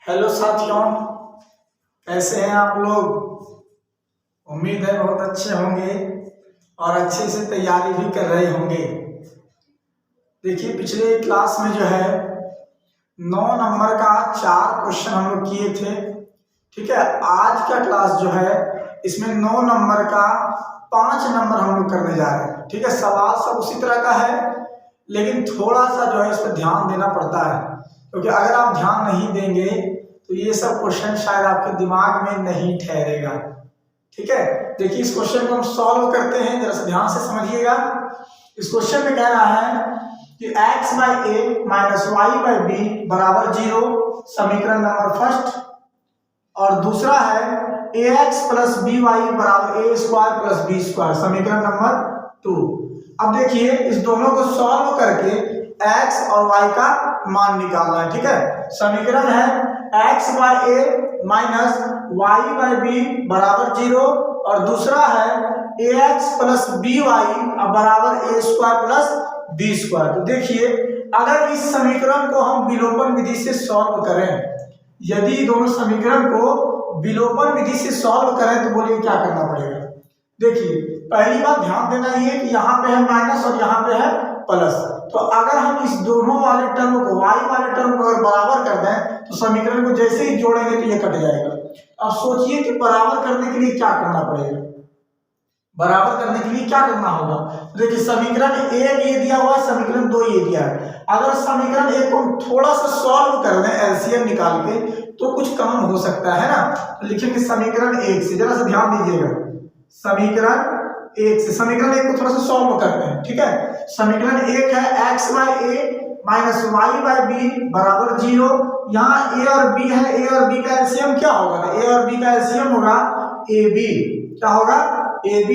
Hello साथियों, कैसे हैं आप लोग। उम्मीद है बहुत अच्छे होंगे और अच्छे से तैयारी भी कर रहे होंगे। देखिए, पिछले क्लास में जो है 9 नंबर का 4 क्वेश्चन हम लोग किए थे। ठीक है, आज का क्लास जो है इसमें 9 नंबर का 5 नंबर हम लोग करने जा रहे हैं। ठीक है, सवाल सब उसी तरह का है, लेकिन थोड़ा सा जो है इस पर ध्यान देना पड़ता है, क्योंकि अगर आप ध्यान नहीं देंगे तो ये सब क्वेश्चन शायद आपके दिमाग में नहीं ठहरेगा। ठीक है, देखिए इस क्वेश्चन को हम सॉल्व करते हैं, जरा सा ध्यान से समझिएगा। इस क्वेश्चन में कह रहा है कि x by a minus y by b बराबर 0, समीकरण नंबर फर्स्ट। और दूसरा है ax प्लस बी वाई बराबर ए स्क्वायर प्लस बी स्क्वायर, समीकरण नंबर 2। अब देखिए, इस दोनों को सॉल्व करके x और y का मान निकालना है। ठीक है, समीकरण है x by a minus y by b बराबर 0 और दूसरा है ax प्लस बी वाई बराबर ए स्क्वायर प्लस बी स्क्वायर। तो देखिए, अगर इस समीकरण को हम विलोपन विधि से सॉल्व करें, यदि दोनों समीकरण को विलोपन विधि से सॉल्व करें तो बोलिए क्या करना पड़ेगा। देखिए, पहली बात ध्यान देना ये कि यहाँ पे है माइनस और यहाँ पे है प्लस। तो अगर हम इस दोनों वाले टर्म को y वाले टर्म को अगर बराबर कर दें तो समीकरण को जैसे ही जोड़ेंगे तो ये कट जाएगा। अब सोचिए कि बराबर करने के लिए क्या करना पड़ेगा। बराबर करने के लिए क्या करना होगा। तो देखिए, समीकरण 1 ये दिया हुआ है, समीकरण 2 ये दिया है। अगर समीकरण 1 को हम थोड़ा सा सॉल्व कर दें एलसीएम निकाल के तो कुछ काम हो सकता है ना। तो लिखेंगे समीकरण 1 से, जरा सा ध्यान दीजिएगा, समीकरण 1 से समीकरण 1 को थोड़ा सा सॉल्व करते हैं। ठीक है, समीकरण 1 है x by a minus y by b बराबर 0। यहाँ a और b है, a और b का एलसीएम क्या होगा, a और b का एलसीएम होगा ab। क्या होगा, ab।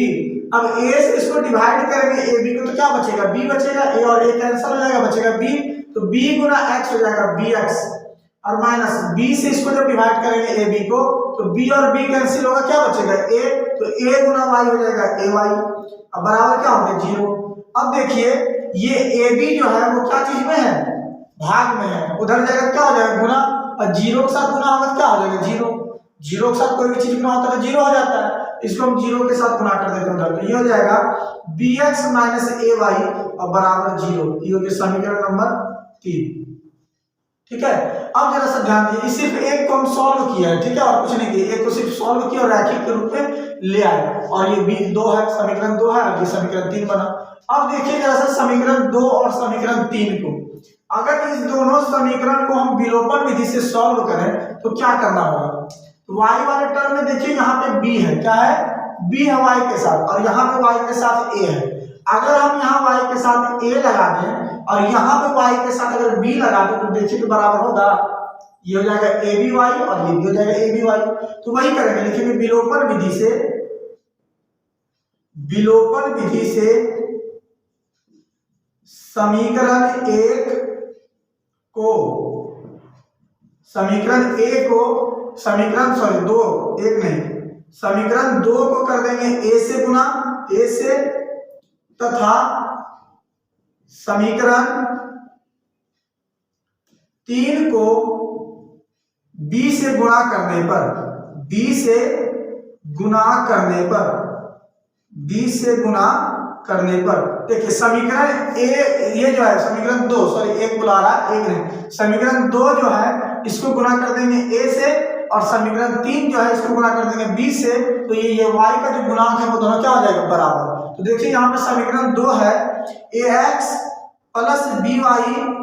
अब a से इसको डिवाइड करेंगे ab को तो क्या बचेगा, b बचेगा, a और a कैंसिल हो जाएगा, बचेगा b। तो b गुना x हो जाएगा bx और माइनस b से इसको जब डिवाइड करेंगे ab को तो b और b कैंसिल होगा, क्या बचेगा a, तो a गुना y हो जाएगा ay। अब बराबर क्या होगा 0। अब देखिए, ये ab जो है वो क्या चीज में है, भाग में है, उधर जाएगा क्या हो जाएगा गुना, और 0 के साथ गुना होगा क्या हो जाएगा 0। 0 के साथ कोई भी चीज गुना होता है तो 0 हो जाता है, इसको हम 0 के साथ गुना कर देते हैं उधर, तो ये हो जाएगा bx माइनस ay और बराबर 0। ये हो गया समीकरण नंबर 3। ठीक है, अब जरा सा ध्यान दीजिए, सिर्फ एक को हम सॉल्व किया है। ठीक है, और कुछ नहीं किया, एक को सिर्फ सॉल्व किया और रैखिक के रूप में ले आए, और ये बी 2 है, समीकरण 2 है, और ये समीकरण 3 बना। अब देखिए जरा सा समीकरण 2 और समीकरण 3 को, अगर इस दोनों समीकरण को हम विलोपन विधि से सॉल्व करें तो क्या करना होगा। तो y वाले टर्म में देखिए यहाँ पे b है, क्या है, b है y के साथ, और यहाँ पे y के साथ a है। अगर हम यहाँ y के साथ a लगा दें और यहाँ पे y के साथ अगर b लगा दें तो देखिए तो बराबर होगा, ये हो जाएगा aby और ये भी हो जाएगा aby। तो वही करेंगे, लिखेंगे विलोपन विधि से, विलोपन विधि से समीकरण 1 को, समीकरण 1 को, समीकरण 2 1 नहीं, समीकरण 2 को कर देंगे a से गुना, a से, तथा समीकरण 3 को b से गुणा करने पर, b से गुणा करने पर, b से गुणा करने पर, देखिए समीकरण a ये जो है समीकरण 2, सॉरी एक बुला रहा है, एक नहीं, समीकरण 2 जो है इसको गुणा कर देंगे a से, और समीकरण 3 जो है इसको गुणा कर देंगे b से, तो ये y का जो गुणांक है वो दोनों क्या हो जाएगा बराबर। तो देखिए यहाँ पे समीकरण 2 है ax प्लस by,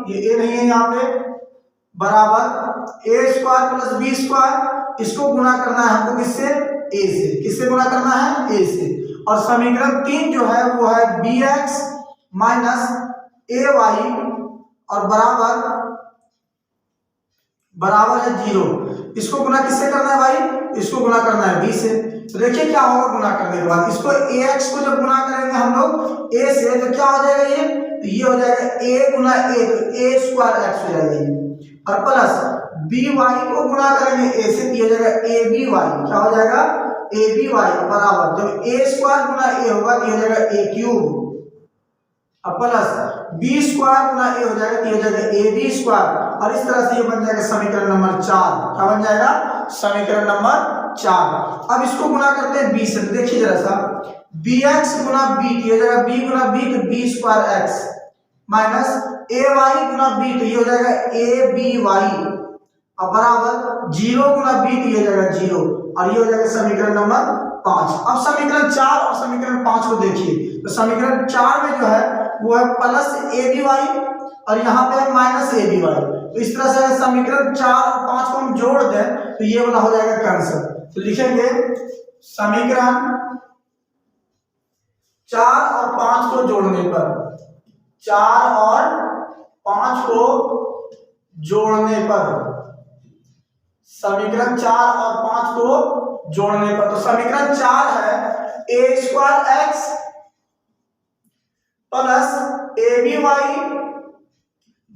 ये a नहीं है यहाँ पे, बराबर ए स्क्वायर प्लस बी स्क्वायर, इसको गुणा करना है हमको किससे, a से, किससे गुणा करना है, a से। और समीकरण 3 जो है वो है bx माइनस ay और बराबर है 0। इसको गुणा किससे करना है भाई, इसको गुणा करना है b से। तो देखिए क्या होगा गुणा करने के बाद, इसको ax को जब गुणा करेंगे हम लोग a से तो क्या हो जाएगा, ये हो जाएगा a गुना a, तो a स्क्वायर x हो जाएगा ये, और प्लस by को गुणा करेंगे a से तो ये हो जाएगा aby, क्या हो जाएगा aby बराबर, जब a स्क्वायर गुना a होगा तो ये हो जाएगा a क्यूब, अब प्लस बी स्क्वायर गुना ए हो जाएगा, ये हो जाएगा ए बी स्क्वायर, और इस तरह से ये बन जाएगा समीकरण नंबर 4। क्या बन जाएगा? समीकरण नंबर 4। अब इसको गुना करते हैं बी से, तो देखिए जरा सा, बी एक्स गुना बी, ये हो जाएगा बी गुना बी, तो बी स्क्वायर एक्स, माइनस ए वाई गुना बी, तो ये हो जाएगा ए बी वाई, अब बराबर 0 गुना बी, तो ये हो जाएगा 0, और ये हो जाएगा समीकरण नंबर 5। अब समीकरण 4 और समीकरण 5 को देखिए, तो समीकरण 4 में जो है वो है प्लस ए बी वाई, और यहाँ पे है माइनस ए बी वाई। तो इस तरह से समीकरण 4 और 5 को हम जोड़ दें तो ये वाला हो जाएगा कैंसर। तो लिखेंगे समीकरण 4 और 5 को जोड़ने पर, 4 और 5 को जोड़ने पर, समीकरण 4 और 5 को जोड़ने पर, तो समीकरण 4 है A square X plus A B Y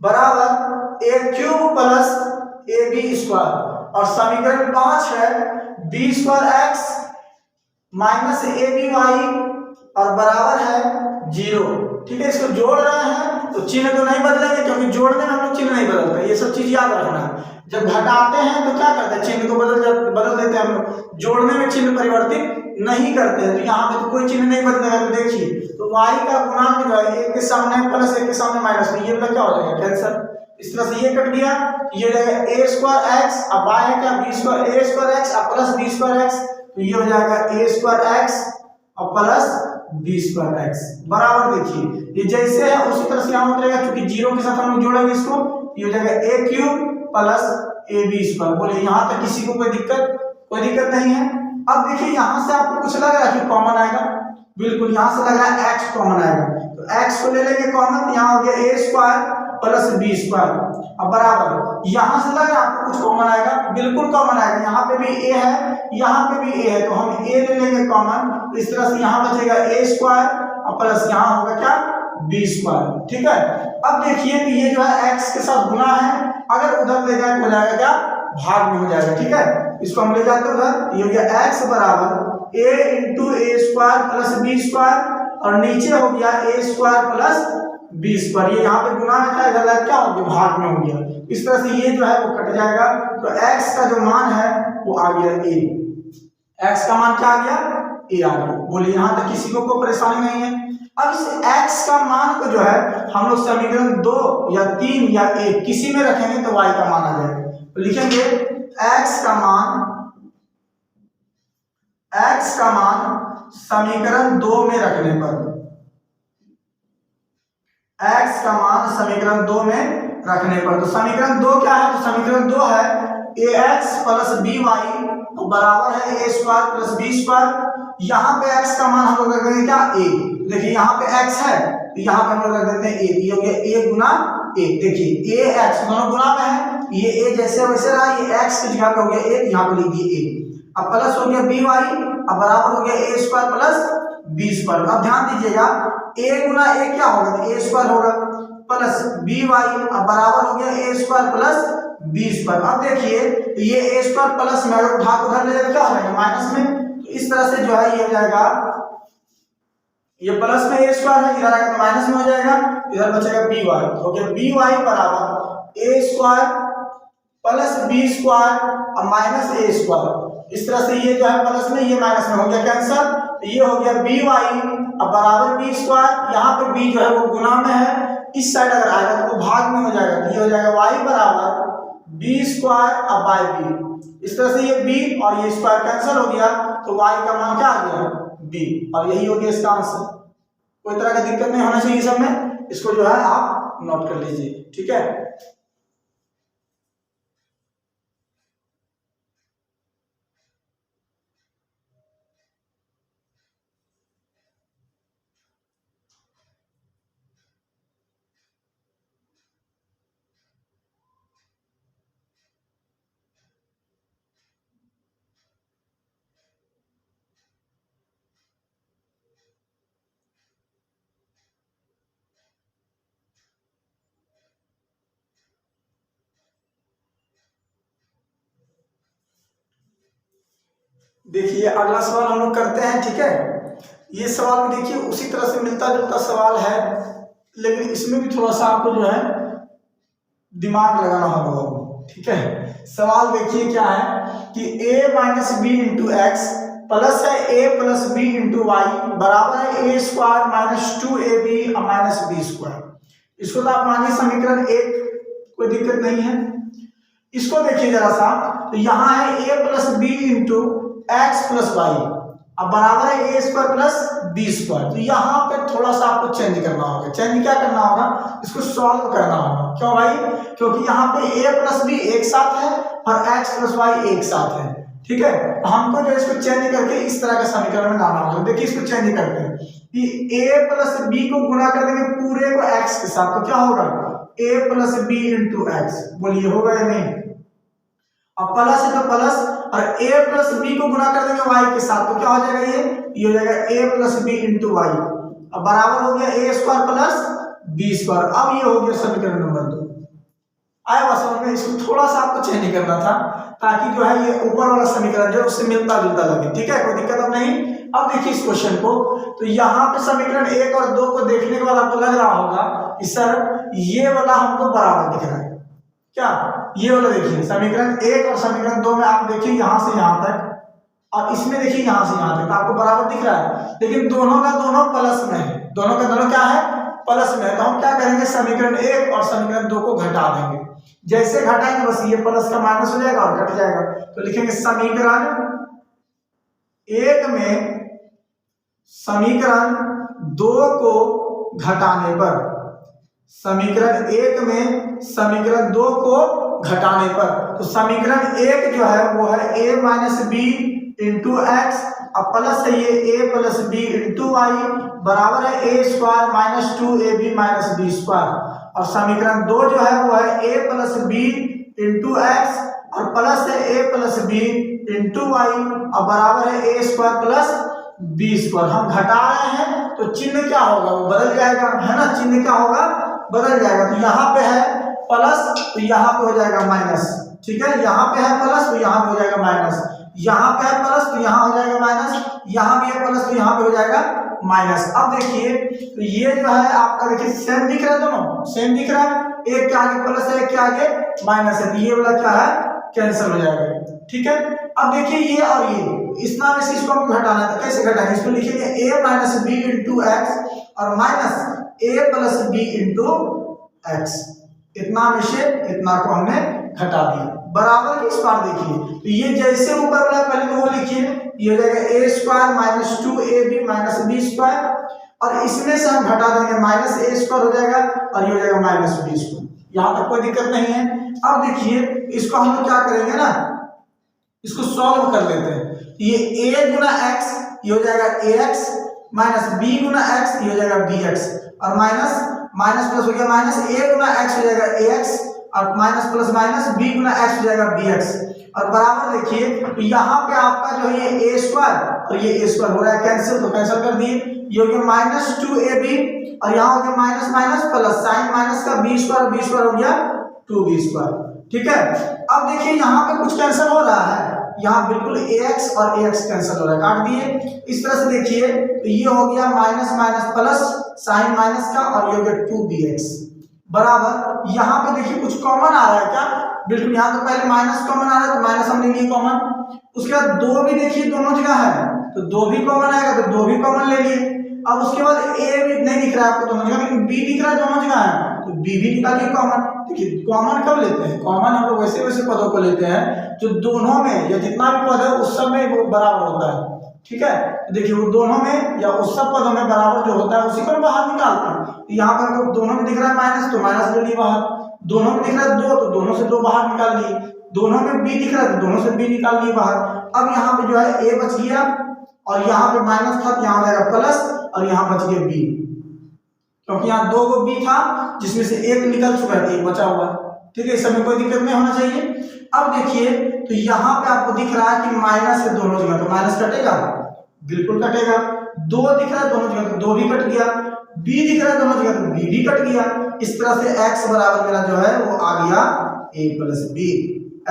बराबर A cube plus A B square, और समीकरण 5 है B square X minus A B Y और बराबर है 0। ठीक है, इसको जोड़ रहे हैं तो चिन्ह तो नहीं बदलेंगे, क्योंकि जोड़ने में हम लोग चिन्ह नहीं बदलते, ये सब चीज याद रखना है। जब घटाते हैं तो क्या करते हैं, चिन्ह को बदल देते हैं हम लोग, जोड़ने में चिन्ह परिवर्तित नहीं करते हैं। तो यहाँ पे तो कोई चिन्ह नहीं बदलेगा, तो देखिए, तो y का गुणांक जो है एक के सामने प्लस एक के सामने माइनस, तो ये मतलब क्या हो जाएगा कैंसर। इस तरह से ये कट गया, ये हो जाएगा ए स्क्वायर एक्स, अब y है क्या बी स्क्वायर, ए स्क्वायर एक्स और प्लस बी स्क्वायर एक्स, तो ये हो जाएगा ए स्क्वायर एक्स और प्लस बी स्क्वायर एक्स बराबर, देखिए ये जैसे है उसी तरह से यहाँ उतरेगा, क्योंकि 0 के साथ हम लोग जोड़ेंगे इसको, ये हो जाएगा A cube plus A B square. बोलिए यहाँ तक किसी को कोई दिक्कत नहीं है। अब देखिए यहाँ से आपको कुछ लग रहा है कि कॉमन आएगा, बिल्कुल यहाँ से लग रहा है x कॉमन आएगा, तो x को ले लेंगे कॉमन, यहाँ हो गया a square plus b square, अब बराबर यहाँ से लग रहा है आपको कुछ कॉमन आएगा, बिल्कुल कॉमन आएगा, यहाँ पे भी a है यहाँ पे भी a है, तो हम a ले लेंगे कॉमन, तो इस तरह से यहाँ बचेगा ए स्क्वायर और प्लस यहाँ होगा क्या बी स्क्वायर। ठीक है, अब देखिए कि ये जो है x के साथ गुना है, अगर उधर ले जाए तो हो जाएगा क्या भाग में हो जाएगा। ठीक है, इसको हम ले जाते हैं उधर, ये हो गया x बराबर a into a square plus b square, और नीचे हो गया a square plus b square, ये यहाँ पे गुना में था, इधर क्या हो गया भाग में हो गया। इस तरह से ये जो है वो कट जाएगा, तो x का जो मान है वो आ गया a, x का मान क्या आ गया a आ गया। बोलिए यहाँ तक किसी को कोई परेशानी नहीं है। अब इस x का मान को जो है हम लोग समीकरण 2 या 3 या 1 किसी में रखेंगे तो y का मान आ जाएगा, तो लिखेंगे x का मान समीकरण 2 में रखने पर, x का मान समीकरण 2 में रखने पर, तो समीकरण 2 क्या है, तो समीकरण 2 है ax प्लस बी वाई बराबर है A square plus b square. यहाँ पे x का मान हम लोग रख देंगे क्या a, देखिए यहाँ पे x है तो यहाँ पे हम लोग रख देते हैं a, ये हो गया a गुना a, देखिए a x दोनों गुना में है, ये a जैसे वैसे रहा, ये x की जगह पे हो गया a, यहाँ पे लिख दिए a, अब प्लस हो गया बी वाई अब बराबर हो गया a square plus b square. अब ध्यान दीजिएगा a गुना a क्या होगा, तो a स्क्वायर होगा प्लस बी वाई अब बराबर हो गया a square plus b square. अब देखिए ये ए स्क्वायर प्लस में अगर उठा उधर ले जाए क्या हो जाएगा माइनस में, तो इस तरह से जो है ये हो जाएगा, ये प्लस में ए स्क्वायर है, इधर आएगा तो माइनस में हो जाएगा, इधर बचेगा बी वाई, हो गया बी वाई बराबर ए स्क्वायर प्लस बी स्क्वायर और माइनस ए स्क्वायर। इस तरह से ये जो है प्लस में ये माइनस में हो गया कैंसर, तो ये हो गया बी वाई अब बराबर बी स्क्वायर, यहाँ पे बी जो है वो गुना में है, इस साइड अगर आएगा तो वो भाग में हो जाएगा, तो ये हो जाएगा y बराबर बी स्क्वायर अब बाई बी। इस तरह से ये b और ये स्क्वायर कैंसिल हो गया, तो y का मान क्या आ गया b, और यही हो गया इसका आंसर। कोई तरह की दिक्कत नहीं होना चाहिए सब में, इसको जो है आप नोट कर लीजिए। ठीक है, देखिए अगला सवाल हम लोग करते हैं। ठीक है, ये सवाल भी देखिए उसी तरह से मिलता जुलता सवाल है, लेकिन इसमें भी थोड़ा सा आपको जो है दिमाग लगाना होगा, ठीक है। सवाल देखिए क्या है कि a minus B into x plus है a plus B into y बराबर है a square minus 2ab minus b square. इसको तो आप मानिए समीकरण 1, कोई दिक्कत नहीं है। इसको देखिए जरा सा, तो यहाँ है a plus B into x plus y अब बराबर है a square plus b square. तो यहाँ पे थोड़ा सा आपको चेंज करना होगा। चेंज क्या करना होगा, इसको सॉल्व करना होगा। क्यों भाई, क्योंकि यहाँ पे a प्लस बी एक साथ है और x प्लस वाई एक साथ है, ठीक है। हमको जो इसको चेंज करके इस तरह का समीकरण में लाना होगा। देखिए इसको चेंज करते हैं कि a प्लस बी को गुणा कर देंगे पूरे को x के साथ, तो क्या होगा a plus B into x. बोलिए होगा या नहीं। अब प्लस है तो प्लस, और a प्लस बी को गुणा कर देंगे y के साथ, तो क्या हो जाएगा ये हो जाएगा a plus B into y. अब बराबर हो गया a square plus b square. अब ये हो गया समीकरण नंबर 2। आया बात समझ में। इसको थोड़ा सा आपको चेंज करना था ताकि जो है ये ऊपर वाला समीकरण जो उससे मिलता जुलता लगे, ठीक है, कोई दिक्कत अब नहीं। अब देखिए इस क्वेश्चन को, तो यहाँ पे समीकरण 1 और 2 को देखने के बाद आपको लग रहा होगा कि सर ये वाला हमको बराबर दिख रहा है। क्या ये वाला देखिए समीकरण 1 और समीकरण 2 में आप देखिए यहाँ से यहाँ तक, और इसमें देखिए यहाँ से यहाँ तक, तो आपको बराबर दिख रहा है। लेकिन दोनों का दोनों प्लस में है, दोनों का दोनों क्या है, प्लस में है। तो हम क्या करेंगे, समीकरण 1 और समीकरण 2 को घटा देंगे। जैसे घटाएंगे बस ये प्लस का माइनस हो जाएगा और घट जाएगा। तो लिखेंगे समीकरण 1 में समीकरण 2 को घटाने पर, समीकरण 1 में समीकरण 2 को घटाने पर, तो समीकरण 1 जो है वो है a minus B into x अब प्लस है ये a plus B into y बराबर है a square minus 2ab minus b square. और समीकरण 2 जो है वो है a plus B into x और प्लस है a plus B into Y और बराबर है a square plus b square. हम घटा रहे हैं तो चिन्ह क्या होगा, वो बदल जाएगा, है ना। चिन्ह क्या होगा, बदल जाएगा। तो यहाँ पे है प्लस तो यहाँ पे हो जाएगा माइनस, ठीक है। यहाँ पे है प्लस तो यहाँ पे हो जाएगा माइनस, यहाँ पे है प्लस तो यहाँ हो जाएगा माइनस, यहाँ भी है प्लस तो यहाँ पे हो जाएगा माइनस। अब देखिए तो ये जो है आपका देखिए सेम दिख रहा है, दोनों सेम दिख रहा है। एक के आगे प्लस है, एक के आगे माइनस है, तो ये वाला क्या है, कैंसिल हो जाएगा, ठीक है। अब देखिए ये और ये इस नाम से इसको हमको घटाना है, तो कैसे घटाएंगे, इसको लिखेंगे a minus B into x और minus a plus B into X. इतना में से इतना को हमने घटा दिया, बराबर की इस बार देखिए तो ये जैसे ऊपर वाला पहले तो वो लिखिए, ये हो जाएगा a square minus 2ab minus b square और इसमें से हम घटा देंगे माइनस a स्क्वायर हो जाएगा और ये हो जाएगा माइनस बी स्क्वायर। यहाँ तक कोई दिक्कत नहीं है। अब देखिए इसको हम लोग क्या करेंगे ना, इसको सॉल्व कर लेते हैं। ये a गुना x ये हो जाएगा ax माइनस b गुना x ये हो जाएगा bx और माइनस माइनस प्लस हो गया माइनस a गुना x हो जाएगा ax और माइनस प्लस माइनस b गुना x हो जाएगा bx और बराबर देखिए तो यहाँ पे आपका जो है ये a स्क्वायर और ये a स्क्वायर हो रहा है कैंसिल, तो कैंसिल कर दिए। ये हो गया माइनस 2ab और यहाँ हो गया minus minus plus sign minus का b स्क्वायर हो गया 2b स्क्वायर, ठीक है। अब देखिए यहाँ पे कुछ कैंसिल हो रहा है, यहाँ बिल्कुल ax और ax कैंसिल हो रहा है, काट दिए। इस तरह से देखिए तो ये हो गया minus minus plus sign minus का और ये हो गया 2bx बराबर। यहाँ पे देखिए कुछ कॉमन आ रहा है क्या, बिल्कुल यहाँ तो पहले माइनस कॉमन आ रहा है तो माइनस हमने लिए कॉमन। उसके बाद 2 भी देखिए दोनों जगह है तो 2 भी कॉमन आएगा तो 2 भी कॉमन ले लिए। अब उसके बाद a भी नहीं दिख रहा है आपको दोनों जगह, लेकिन b दिख रहा है दोनों जगह है तो b भी निकालिए कॉमन। देखिए कॉमन कब लेते हैं, कॉमन हम लोग वैसे वैसे पदों को लेते हैं जो दोनों में या जितना भी पद है उस सब में वो बराबर होता है, ठीक है। तो देखिए वो दोनों में या उस सब पदों में बराबर जो होता है उसी को बाहर निकालते हैं। यहाँ पर दोनों में दिख रहा है माइनस तो माइनस ले लिए बाहर, दोनों में दिख रहा है 2 तो दोनों से 2 बाहर निकाल लिए, दोनों में b दिख रहा है तो दोनों से b निकाल लिए बाहर। अब यहाँ पे जो है a बच गया और यहाँ पे माइनस था, यहाँ जाएगा प्लस और यहाँ बच गया b, क्योंकि यहाँ 2 को b था जिसमें से एक निकल चुका है, एक बचा हुआ, ठीक है। इस समय कोई दिक्कत नहीं होना चाहिए। अब देखिए तो यहाँ पे आपको दिख रहा है कि माइनस है दोनों जगह, तो माइनस कटेगा, बिल्कुल कटेगा। 2 दिख रहा है दोनों जगह तो 2 भी कट गया, b दिख रहा है दोनों जगह तो b भी कट गया। इस तरह से x बराबर मेरा जो है वो आ गया a प्लस b,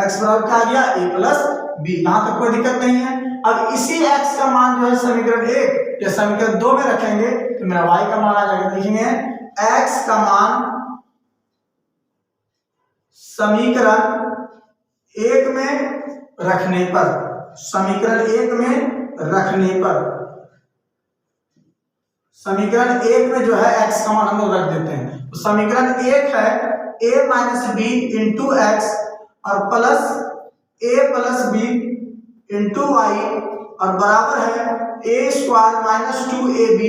x बराबर क्या आ गया a प्लस b। यहाँ तक कोई दिक्कत नहीं है। अब इसी x का मान जो है समीकरण 1 या समीकरण 2 में रखेंगे तो मेरा y का मान आ जाएगा। लिखेंगे x का मान समीकरण 1 में रखने पर, समीकरण 1 में रखने पर, समीकरण 1 में जो है x का मान हम लोग रख देते हैं। तो समीकरण 1 है a minus B into x और plus a plus B into Y और बराबर है a स्क्वायर माइनस 2ab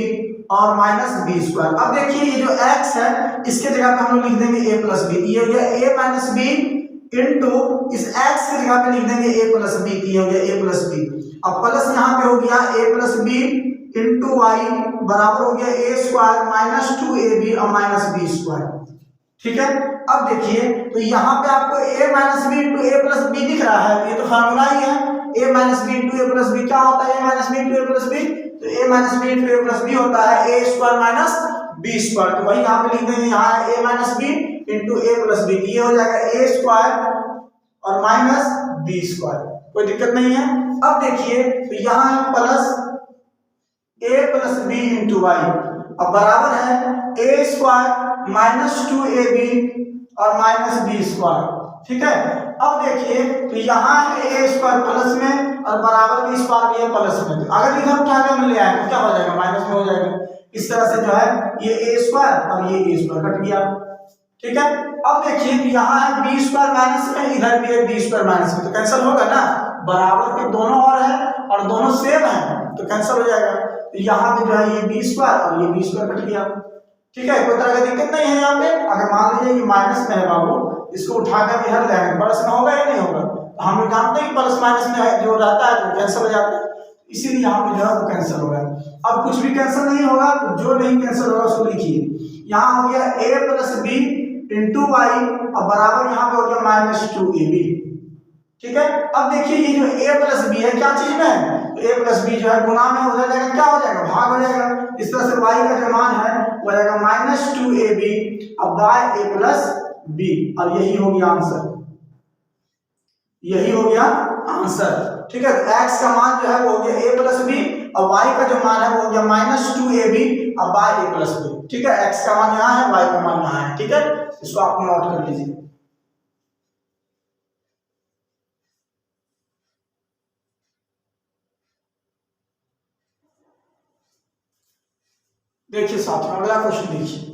और माइनस बी स्क्वायर। अब देखिए ये जो x है इसके जगह पे हम लोग लिख देंगे a प्लस बी, ये हो गया a माइनस बी इंटू इस x की जगह पे लिख देंगे a प्लस बी, ये हो गया a प्लस बी। अब प्लस यहाँ पे हो गया a plus B into y बराबर हो गया a स्क्वायर माइनस 2ab और माइनस बी स्क्वायर। ठीक है, अब देखिए तो यहाँ पे आपको a minus B into a plus b दिख रहा है, ये तो फार्मूला ही है। a minus B into a plus b क्या होता है? a minus B into a plus b, तो a minus B into a plus b होता है a square minus b square. तो वही यहाँ पे लिख देंगे, यहाँ है a minus B into a plus b, ये हो जाएगा a स्क्वायर और माइनस बी स्क्वायर, कोई दिक्कत नहीं है। अब देखिए तो यहाँ है plus a plus B into y अब बराबर है a स्क्वायर माइनस 2ab और माइनस बी स्क्वायर। ठीक है, अब देखिए तो यहाँ है a स्क्वायर प्लस में और बराबर बी स्क्वायर भी है प्लस में, तो अगर इधर उठा के हम ले आए तो क्या हो जाएगा? माइनस में हो जाएगा। इस तरह से जो है ये a स्क्वायर और ये a स्क्वायर कट गया। ठीक है, अब देखिए तो यहाँ है बी स्क्वायर माइनस में, इधर भी है बी स्क्वायर माइनस में, तो कैंसिल होगा ना, बराबर के दोनों और है और दोनों सेम है तो कैंसिल हो जाएगा। तो यहाँ पे जो है ये बी स्क्वायर और ये बी स्क्वायर कट गया। ठीक है, कोई तरह की दिक्कत नहीं है यहाँ पे। अगर मान लीजिए ये माइनस में है बाबू, इसको उठाकर भी हर लेंगे, प्लस में होगा या नहीं होगा? तो हम लोग जानते हैं कि प्लस माइनस में जो रहता है तो कैंसिल हो जाता है, इसीलिए यहाँ पे जो है वो कैंसिल होगा। अब कुछ भी कैंसिल नहीं होगा, तो जो नहीं कैंसिल होगा उसको लिखिए। यहाँ हो गया a plus B into Y और बराबर यहाँ पे हो गया माइनस 2ab। ठीक है, अब देखिए ये जो a प्लस बी है क्या चीज में, तो a प्लस बी जो है गुना में हो जाएगा, क्या हो जाएगा? भाग हो जाएगा। इस तरह से y का जो मान है वो जाएगा माइनस 2ab अब बाय a प्लस बी, और यही हो गया आंसर, यही हो गया आंसर। ठीक है, तो x का मान जो है वो हो गया a प्लस बी और y का जो मान है वो हो गया माइनस 2ab अब बाय a प्लस बी। ठीक है, x का मान यहाँ है, y का मान यहाँ है। ठीक है, इसको आप नोट कर लीजिए। देखिए साथियों अगला क्वेश्चन देखिए,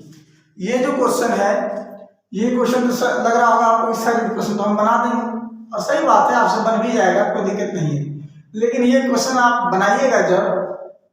ये जो क्वेश्चन है ये क्वेश्चन तो लग रहा होगा आपको इस साइड क्वेश्चन तो हम बना देंगे, और सही बात है आपसे बन भी जाएगा, कोई दिक्कत नहीं है। लेकिन ये क्वेश्चन आप बनाइएगा जब,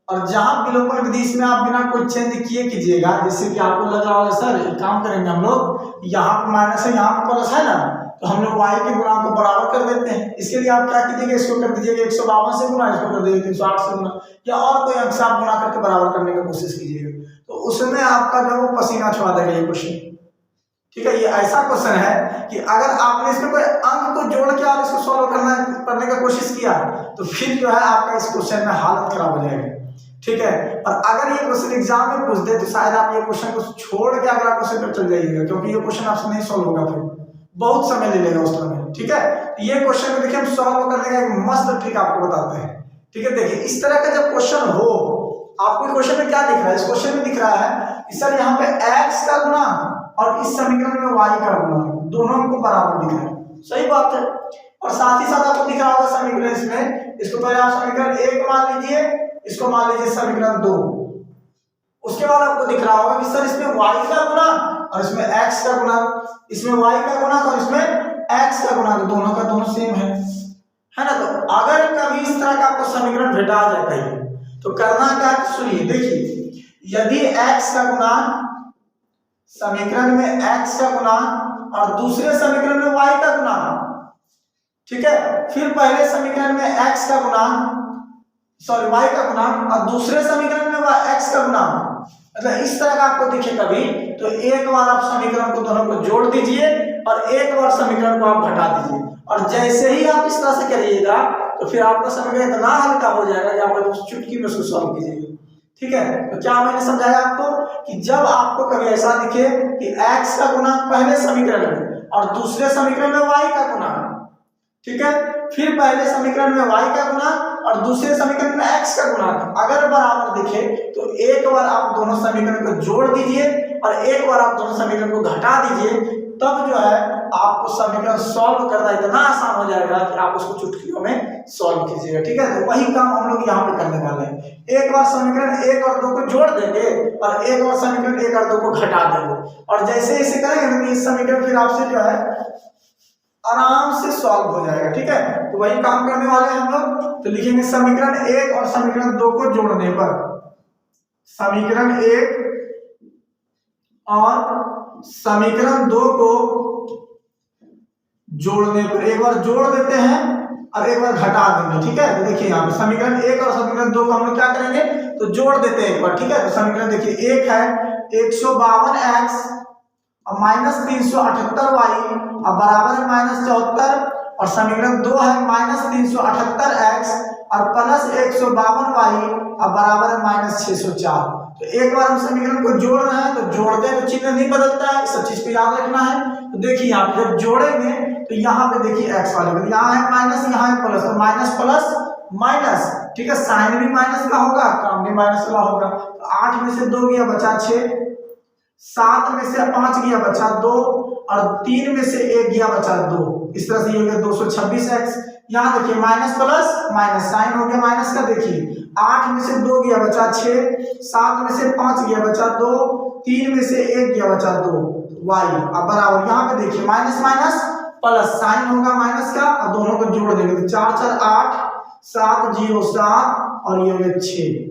और जहां विलोपन विधि इसमें आप बिना कोई चेंज किए कीजिएगा, जैसे कि आपको लग रहा होगा सर एक काम करेंगे हम लोग, यहाँ पे माइनस है यहाँ पे प्लस है ना, तो हम लोग y के गुणा को बराबर कर देते हैं। इसके लिए आप क्या कीजिएगा, इसको कर दीजिएगा 152 से गुणा, इसको कर दीजिएगा 308 से गुणा, या और कोई अंक से आप गुणा करके बराबर करने की कोशिश कीजिएगा, तो उसमें आपका जो है पसीना छुड़ा देगा ये क्वेश्चन। ठीक है, ये ऐसा क्वेश्चन है कि अगर आपने इसमें कोई अंक को जोड़ के और इसको सॉल्व करने का कोशिश किया तो फिर जो है आपका इस क्वेश्चन में हालत खराब हो जाएगी। ठीक है, और अगर ये क्वेश्चन एग्जाम में पूछ दे तो शायद आप ये क्वेश्चन को छोड़ के अगला क्वेश्चन पर चल जाइएगा, क्योंकि ये क्वेश्चन आपसे नहीं सॉल्व होगा, फिर बहुत समय ले लेगा उस समय। ठीक है, ये क्वेश्चन को देखिए हम सॉल्व करने का एक मस्त ट्रिक आपको बताते हैं। ठीक है, देखिए इस तरह का जब क्वेश्चन हो, आपको क्वेश्चन में क्या दिख रहा है? इस क्वेश्चन में दिख रहा है कि सर यहाँ पे x का गुणा और इस समीकरण में y का गुणा दोनों हमको बराबर दिख रहा है। सही बात है, और साथ ही साथ आपको दिख रहा होगा समीकरण इसमें, इसको पहले आप समीकरण 1 मान लीजिए, इसको मान लीजिए समीकरण 2, उसके बाद आपको दिख रहा होगा कि सर इसमें y का गुणा और इसमें x का गुणा, इसमें y का गुणा और इसमें x का गुणा, दोनों का दोनों सेम है ना। तो अगर कभी इस तरह का आपको समीकरण भेटा जाता है तो करना क्या है, सुनिए देखिए, यदि x का गुणा समीकरण में x का गुणा और दूसरे समीकरण में y का गुणा, ठीक है, फिर पहले समीकरण में x का गुणा सॉरी y का गुणा और दूसरे समीकरण में x का गुणा, मतलब इस तरह का आपको दिखे कभी, तो एक बार आप समीकरण को दोनों को जोड़ दीजिए और एक बार समीकरण को आप घटा दीजिए, और जैसे ही आप इस तरह से करिएगा तो फिर आपका समीकरण इतना हल्का हो जाएगा कि आप उस चुटकी में उसको सॉल्व कीजिएगा। ठीक है, तो क्या मैंने समझाया आपको कि जब आपको कभी ऐसा दिखे कि x का गुणा पहले समीकरण में और दूसरे समीकरण में y का गुणा, ठीक है, फिर पहले समीकरण में y का गुणा और दूसरे समीकरण में x का गुणा, अगर बराबर दिखे तो एक बार आप दोनों समीकरण को जोड़ दीजिए और एक बार आप दोनों समीकरण को घटा दीजिए, तब जो है आपको समीकरण सॉल्व करना इतना आसान हो जाएगा कि आप उसको चुटकियों में सॉल्व कीजिएगा। ठीक है, तो वही काम हम लोग यहाँ पे करने वाले हैं। एक बार समीकरण 1 और 2 को जोड़ देंगे और एक बार समीकरण 1 और 2 को घटा देंगे, और जैसे इसे करेंगे तो ये समीकरण फिर आपसे जो है आराम से सॉल्व हो जाएगा। ठीक है, तो वही काम करने वाले हैं हम लोग। तो लिखेंगे समीकरण 1 और समीकरण 2 को जोड़ने पर, समीकरण 1 और समीकरण 2 को जोड़ने पर, एक बार जोड़ देते हैं और एक बार घटा देंगे। ठीक है, तो देखिए यहाँ पे समीकरण 1 और समीकरण 2 को हम लोग क्या करेंगे, तो जोड़ देते हैं एक बार। ठीक है, तो समीकरण देखिए 1 है 152x और -378y और बराबर है -74, और समीकरण 2 है -378x और प्लस 152y और बराबर है -604। तो एक बार हम समीकरण को जोड़ रहे हैं तो जोड़ते हैं तो चिन्ह नहीं बदलता है, सब चीज को याद रखना है। तो देखिए यहाँ पे जब जोड़ेंगे तो यहाँ पे देखिए x वाले, यहाँ है माइनस यहाँ है प्लस, तो माइनस प्लस माइनस। ठीक है, साइन भी माइनस का होगा, काम भी माइनस का होगा। तो 8 में से 2 गया बचा 6, 7 में से 5 गया बचा 2 और 3 में से 1 गया बचा 2। इस तरह से ये हो गया 226x। यहाँ देखिए माइनस प्लस माइनस, साइन हो गया माइनस का। देखिए 8 में से 2 गया बचा 6, 7 में से 5 गया बचा 2, 3 में से 1 गया बचा 2 y। अब बराबर यहाँ पे देखिए माइनस माइनस प्लस, साइन होगा माइनस का और दोनों को जोड़ देंगे तो 4 4 8, 7 0 7 और ये हो गया 6।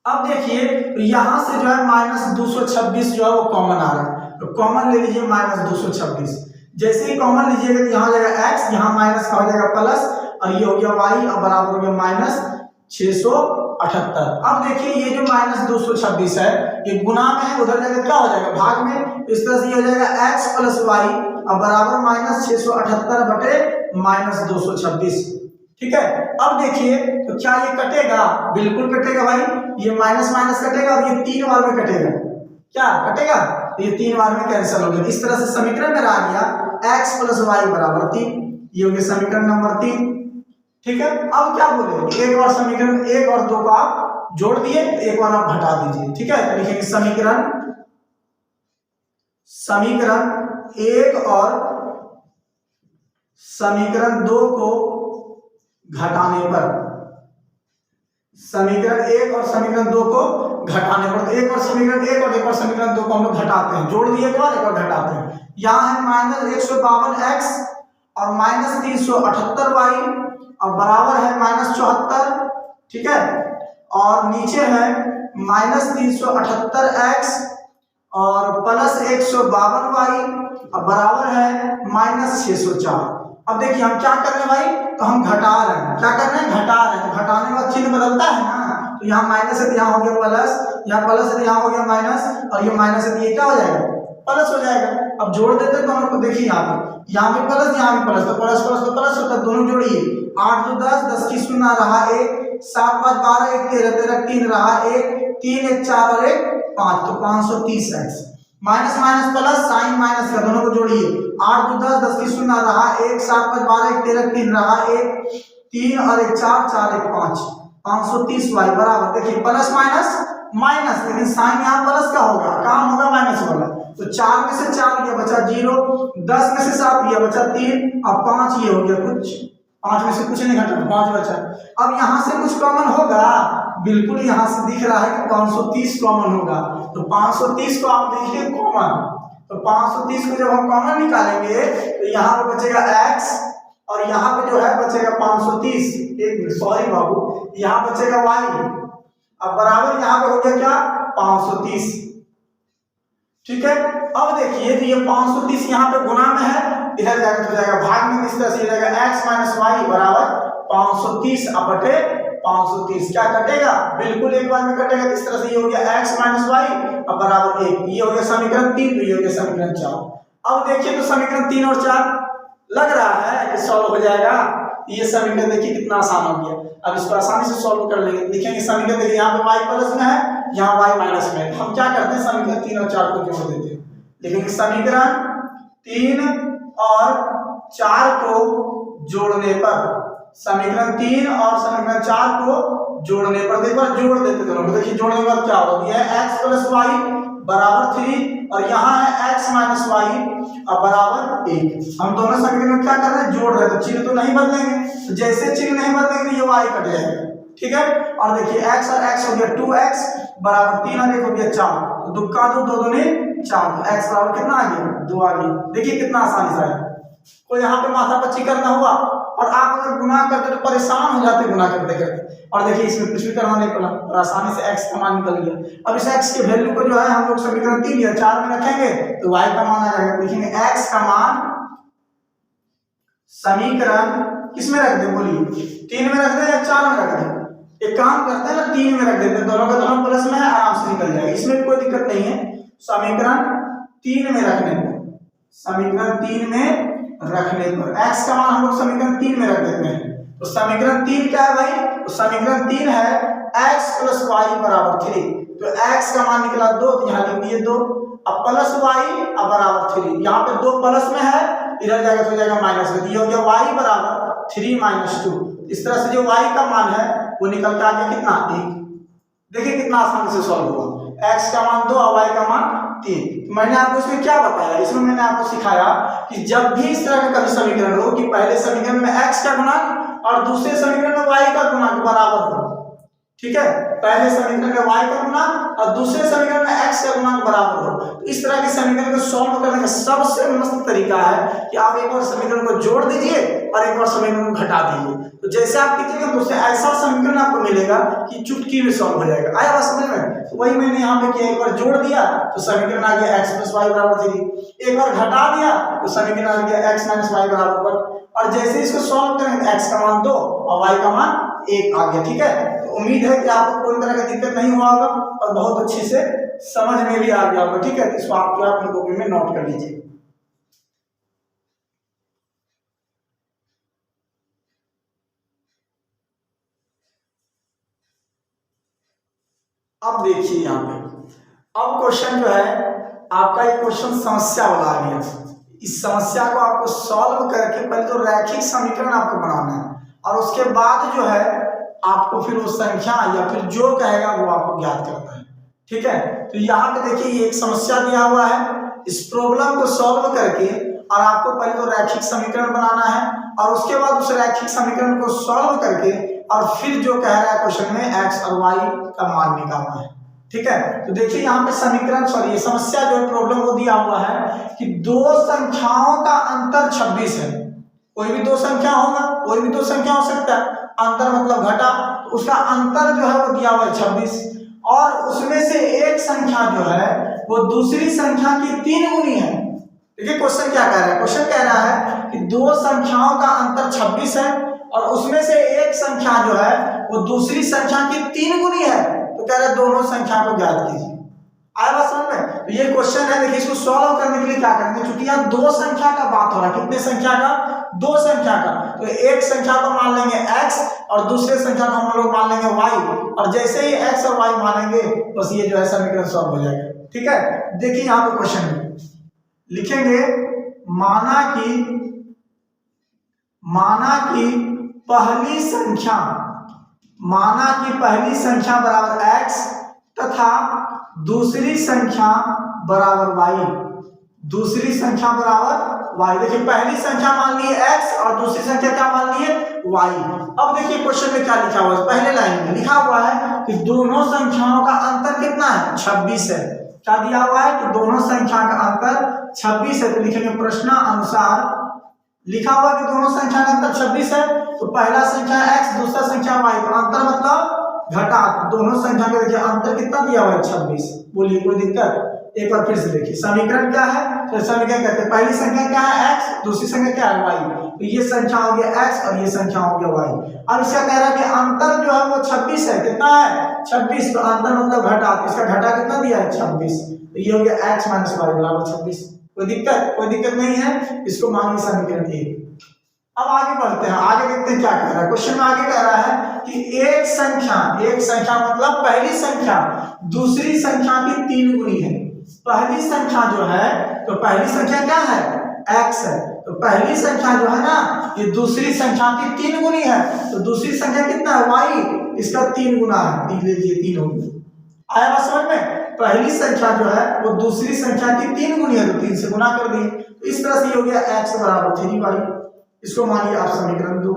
अब देखिए तो यहाँ से जो है -226 जो है वो कॉमन आ रहा है, तो कॉमन ले लीजिए -226। जैसे ही कॉमन लीजिएगा तो यहाँ हो जाएगा x, यहाँ माइनस का हो जाएगा प्लस और ये हो गया y और बराबर हो गया -678। अब देखिए ये जो -226 है ये गुना में है, उधर जाकर क्या हो जाएगा भाग में। इस तरह से ये हो जाएगा x प्लस y और बराबर -678 बटे -226। ठीक है, अब देखिए तो क्या ये कटेगा, बिल्कुल कटेगा भाई, ये माइनस माइनस कटेगा और ये 3 बार में कटेगा, क्या कटेगा, ये 3 बार में कैंसिल हो गया। इस तरह से समीकरण मेरा आ गया x प्लस वाई बराबर 3, ये हो गया समीकरण नंबर 3। ठीक है, अब क्या बोले, एक बार समीकरण 1 और 2 को आप जोड़ दिए, एक बार आप घटा दीजिए। ठीक है, लिखेंगे समीकरण 1 और समीकरण 2 को घटाने पर, समीकरण 1 और समीकरण 2 को घटाने पर, तो एक बार समीकरण 1 और एक बार समीकरण 2 को हम लोग घटाते हैं, जोड़ दिए एक बार घटाते हैं। यहाँ है -152x और -378y और बराबर है -74। ठीक है, और नीचे है -378x और प्लस 152y और बराबर है -604। अब देखिए हम क्या कर रहे हैं भाई, तो हम घटा रहे हैं, क्या कर रहे हैं, घटा रहे हैं। तो घटाने के बाद चिन्ह बदलता है ना, तो यहाँ माइनस है तो यहाँ हो गया प्लस, यहाँ प्लस है तो यहाँ हो गया माइनस, और ये माइनस है तो ये क्या हो जाएगा, प्लस हो जाएगा। अब जोड़ देते हैं दोनों को, देखिए यहाँ पे प्लस यहाँ भी प्लस, तो प्लस प्लस तो प्लस होता है, दोनों जोड़िए। 8 2 10, 10 की शून्य रहा 1, 7 5 12, 1 13 13, 3 रहा 1, 3 1 4 और 1 5, तो 530x। Minus minus plus, sign minus का, दोनों को जोड़िए। 8 2 10, 10 की शून्य रहा 1, 7 5 12, 1 13, 3 रहा 1, 3 और 1 4, 4 1 5, 530y बराबर, देखिए प्लस माइनस माइनस, लेकिन साइन यहाँ प्लस का होगा, काम होगा माइनस वाला। तो 4 में से 4 गया बचा 0, 10 में से 7 गया बचा 3 और 5 ये हो गया कुछ, 5 में से कुछ नहीं घटा, 5 बचा। अब यहाँ से कुछ कॉमन होगा, बिल्कुल यहाँ से दिख रहा है कि 530 कॉमन होगा, तो 530 को आप देखिए कॉमन, तो 530 को जब हम कॉमन निकालेंगे तो यहाँ पे बचेगा x और यहाँ पे जो है बचेगा 530, एक सॉरी बाबू, यहाँ बचेगा y, अब बराबर यहाँ पे हो गया क्या 530। ठीक है, अब देखिए तो ये 530 यहाँ पे गुना में है, इधर जाकर हो जाएगा भाग में, इस तरह से जाएगा x माइनस वाई बराबर 530 अब बटे 530। क्या कटेगा, बिल्कुल एक बार में कटेगा। इस तरह से ये हो गया x माइनस वाई अब बराबर 1, ये हो गया समीकरण 3, तो ये हो गया समीकरण 4। अब देखिए तो समीकरण 3 और 4 लग रहा है कि सॉल्व हो जाएगा, ये समीकरण देखिए कितना आसान हो गया। अब इसको आसानी से सॉल्व कर लेंगे, लिखेंगे समीकरण, देखिए यहाँ पे y प्लस में है, यहाँ y माइनस में है। हम क्या करते हैं, समीकरण 3 और 4 को जोड़ देते हैं, लिखेंगे समीकरण 3 और 4 को जोड़ने पर, समीकरण 3 और समीकरण 4 को जोड़ने पर, देखो जोड़ देते दोनों को, देखिए जोड़ने के बाद क्या होगा, ये x प्लस वाई बराबर 3 और यहाँ है x माइनस वाई बराबर 1। हम दोनों समीकरण में क्या कर रहे हैं, जोड़ रहे हैं, तो चिन्ह तो नहीं बदलेंगे, तो जैसे चिन्ह नहीं बदलेंगे तो ये y कट जाएगा, ठीक है। और देखिए x और x हो गया 2x बराबर 3 और 1 हो गया 4, तो दुक्का 2 2 दूनी 4, तो x बराबर कितना आ गया 2 आ गया। देखिए कितना आसानी से है, कोई यहाँ पे माथा पच्ची करना हुआ और आप अगर गुना करते तो परेशान हो जाते गुना करते करते। और देखिए इसमें कुछ भी करना नहीं पड़ा और आसानी से x का मान निकल गया। अब इस x के वैल्यू को जो है हम लोग समीकरण 3 या 4 में रखेंगे तो y का मान आ जाएगा। लिखेंगे x का मान समीकरण किस में रख दे, बोलिए 3 में रख दे या 4 में रख दे। एक काम करते हैं ना, 3 में रख देते हैं, दोनों का दोनों प्लस में है, आराम से निकल जाएगा, इसमें कोई दिक्कत नहीं है। समीकरण 3 में रखने पर, समीकरण 3 में रखने पर x का मान हम लोग समीकरण 3 में रख देते हैं। तो समीकरण 3 क्या है भाई, तो समीकरण 3 है x प्लस वाई बराबर 3, तो x का मान निकला 2, तो यहाँ लिख दिए 2, अब प्लस वाई अब बराबर 3, यहाँ पे 2 प्लस में है, इधर जाएगा तो जाएगा माइनस में, ये हो गया y बराबर 3 माइनस 2। इस तरह से जो y का मान है वो निकल के आ गया कितना 1। देखिए कितना आसानी से सॉल्व हुआ, x का मान 2 और y का मान 3। तो मैंने आपको इसमें क्या बताया, इसमें मैंने आपको सिखाया कि जब भी इस तरह का कभी समीकरण हो कि पहले समीकरण में x का गुणांक और दूसरे समीकरण में y का गुणांक बराबर हो, ठीक है, पहले समीकरण में y का गुणांक और दूसरे समीकरण में x का गुणांक बराबर हो, तो इस तरह के समीकरण को सॉल्व करने का सबसे मस्त तरीका है कि आप एक बार समीकरण को जोड़ दीजिए और एक बार समीकरण को घटा दीजिए। तो जैसे आप कीजिएगा तो उससे ऐसा समीकरण आपको मिलेगा कि चुटकी में सॉल्व हो जाएगा। आया बात समझ में? तो वही मैंने यहाँ पे किया, एक बार जोड़ दिया तो समीकरण आ गया x प्लस वाई बराबर 3, एक बार घटा दिया तो समीकरण आ गया x माइनस वाई बराबर 1, और जैसे इसको सॉल्व करेंगे तो x का मान 2 और y का मान 1 आ गया, ठीक है। तो उम्मीद है कि आपको कोई तरह की दिक्कत नहीं हुआ होगा और बहुत अच्छे से समझ में भी आ गया होगा, ठीक है। इसको आप अपनी कॉपी में नोट कर लीजिए। अब देखिए यहाँ पे, अब क्वेश्चन जो है आपका ये क्वेश्चन समस्या वाला आ गया। इस समस्या को आपको सॉल्व करके पहले तो रैखिक समीकरण आपको बनाना है और उसके बाद जो है आपको फिर वो संख्या या फिर जो कहेगा वो आपको ज्ञात करना है, ठीक है। तो यहाँ पे देखिए ये एक समस्या दिया हुआ है, इस प्रॉब्लम को सॉल्व करके और आपको पहले तो रैखिक समीकरण बनाना है और उसके बाद उस रैखिक समीकरण को सॉल्व करके और फिर जो कह रहा है क्वेश्चन में x और y का मान निकालना है, ठीक है। तो देखिए यहाँ पे समीकरण सॉरी समस्या जो है प्रॉब्लम वो दिया हुआ है कि दो संख्याओं का अंतर 26 है। कोई भी दो संख्या होगा, कोई भी दो संख्या हो सकता है, अंतर मतलब घटा, तो उसका अंतर जो है वो दिया हुआ है 26 और उसमें से एक संख्या जो है वो दूसरी संख्या की 3 गुनी है। देखिए क्वेश्चन क्या कह रहा है, क्वेश्चन कह रहा है कि दो संख्याओं का अंतर 26 है और उसमें से एक संख्या जो है वो दूसरी संख्या की 3 गुनी है, तो कह रहे हैं दोनों संख्या को ज्ञात कीजिए। आया बात समझ में? तो ये क्वेश्चन है, देखिए इसको सॉल्व करने के लिए क्या करेंगे, क्योंकि यहाँ दो संख्या का बात हो रहा है, कितने संख्या का, दो संख्या का, तो एक संख्या को मान लेंगे x और दूसरे संख्या को हम लोग मान लेंगे y, और जैसे ही x और y मानेंगे बस ये जो है समीकरण सॉल्व हो जाएगा, ठीक है। देखिए यहाँ पे क्वेश्चन में लिखेंगे माना कि पहली संख्या बराबर x तथा दूसरी संख्या बराबर y, दूसरी संख्या बराबर y। देखिए पहली संख्या मान ली है x और दूसरी संख्या क्या मान ली है y। अब देखिए क्वेश्चन में क्या लिखा हुआ है, पहले लाइन में लिखा हुआ है कि दोनों संख्याओं का अंतर कितना है, 26 है। क्या दिया हुआ है कि दोनों संख्या का अंतर 26 है, तो लिखेंगे प्रश्नानुसार लिखा हुआ कि दोनों संख्या का अंतर 26 है, तो पहला संख्या x दूसरा संख्या y, तो अंतर मतलब घटा, दोनों संख्या का देखिए अंतर कितना दिया हुआ है 26। बोलिए कोई दिक्कत? एक बार फिर से देखिए समीकरण क्या है, तो समीकरण कहते हैं पहली संख्या क्या है x, दूसरी संख्या क्या है y, तो ये संख्या हो गया x और ये संख्या हो गया y। अब इसका कह रहा है कि अंतर जो है वो 26 है, कितना है 26, तो अंतर मतलब घटा, इसका घटा कितना दिया है 26, तो ये हो गया x माइनस वाई बराबर 26। कोई दिक्कत नहीं है, इसको मानिए समीकरण 1। अब आगे बढ़ते हैं, आगे देखते हैं क्या कह रहा है क्वेश्चन में। आगे कह रहा है कि एक संख्या मतलब पहली संख्या दूसरी संख्या की 3 गुनी है। पहली संख्या जो है, तो पहली संख्या क्या है x है, तो पहली संख्या जो है ना ये दूसरी संख्या की 3 गुनी है, तो दूसरी संख्या कितना है y, इसका 3 गुना है, 3 लीजिए 3 हो गया। आया बात समझ में? पहली संख्या जो है वो दूसरी संख्या की 3 गुनी है, तो 3 से गुना कर दिए, तो इस तरह से ये हो गया x बराबर 3y। इसको मानिए आप समीकरण 2।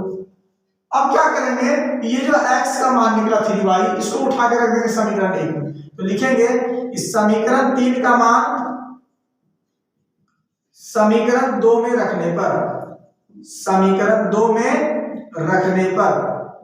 अब क्या करेंगे, ये जो x का मान निकला 3y, इसको उठा के रख देंगे समीकरण 1 में, तो लिखेंगे इस समीकरण 3 का मान समीकरण 2 में रखने पर, समीकरण 2 में रखने पर,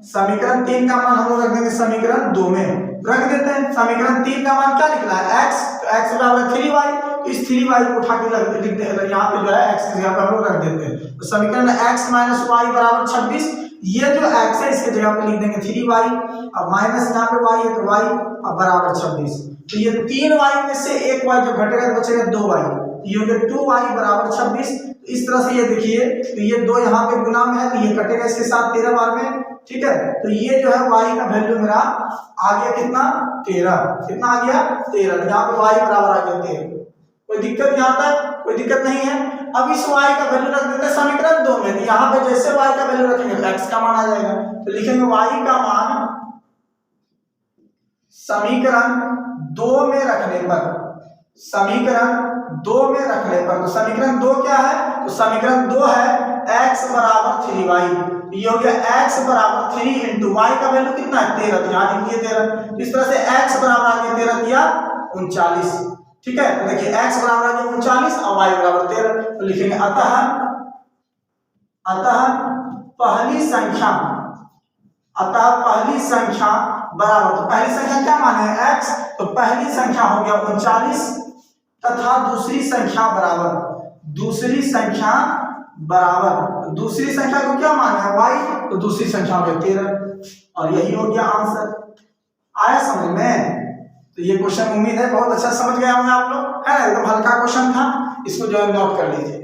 समीकरण 3 का मान हम लोग रख देंगे समीकरण 2 में रख देते हैं। समीकरण 3 का मान क्या निकला है x, तो x बराबर 3y, तो इस 3y को उठा के लिख दे, यहाँ पे जो है x की जगह पर हम लोग रख देते हैं, तो समीकरण x माइनस y बराबर 26। ये जो x है इसके जगह पे लिख देंगे 3y, अब माइनस यहाँ पे y है तो y, अब बराबर 26। तो ये 3y में से एक y जो घटेगा तो बचेगा 2y, ये हो गया 2y बराबर 26। इस तरह से ये देखिए, तो ये 2 यहाँ पे गुना में है तो ये कटेगा इसके साथ 13 बार में, ठीक है। तो ये जो है y का वैल्यू मेरा आ गया कितना, 13। कितना आ गया, 13। यहाँ पे y बराबर आ गया 13। कोई दिक्कत यहाँ तक, कोई दिक्कत नहीं है। अब इस y का वैल्यू रख देते हैं समीकरण 2 में, तो यहाँ पे जैसे y का वैल्यू रखेंगे तो x का मान आ जाएगा, तो लिखेंगे y का मान समीकरण 2 में रखने पर, समीकरण 2 में रखने पर, तो समीकरण 2 क्या है, तो समीकरण 2 है x बराबर 3y। ये हो गया x बराबर 3 इंटू y का वैल्यू कितना है 13, तो यहाँ लिखिए 13। तो इस तरह से x बराबर आ गया 13 दिया 39, ठीक है। तो देखिए x बराबर आ गया 39 और y बराबर 13, तो लिखेंगे अतः पहली संख्या, अतः पहली संख्या बराबर, तो पहली संख्या क्या माने है x, तो पहली संख्या हो गया 39 तथा दूसरी संख्या बराबर, दूसरी संख्या बराबर, दूसरी संख्या को क्या माने है y, तो दूसरी संख्या हो गया 13, और यही हो गया आंसर। आया समझ में? तो ये क्वेश्चन उम्मीद है बहुत अच्छा समझ गए होंगे आप लोग, है ना, एकदम हल्का क्वेश्चन था, इसको जो है नोट कर लीजिए।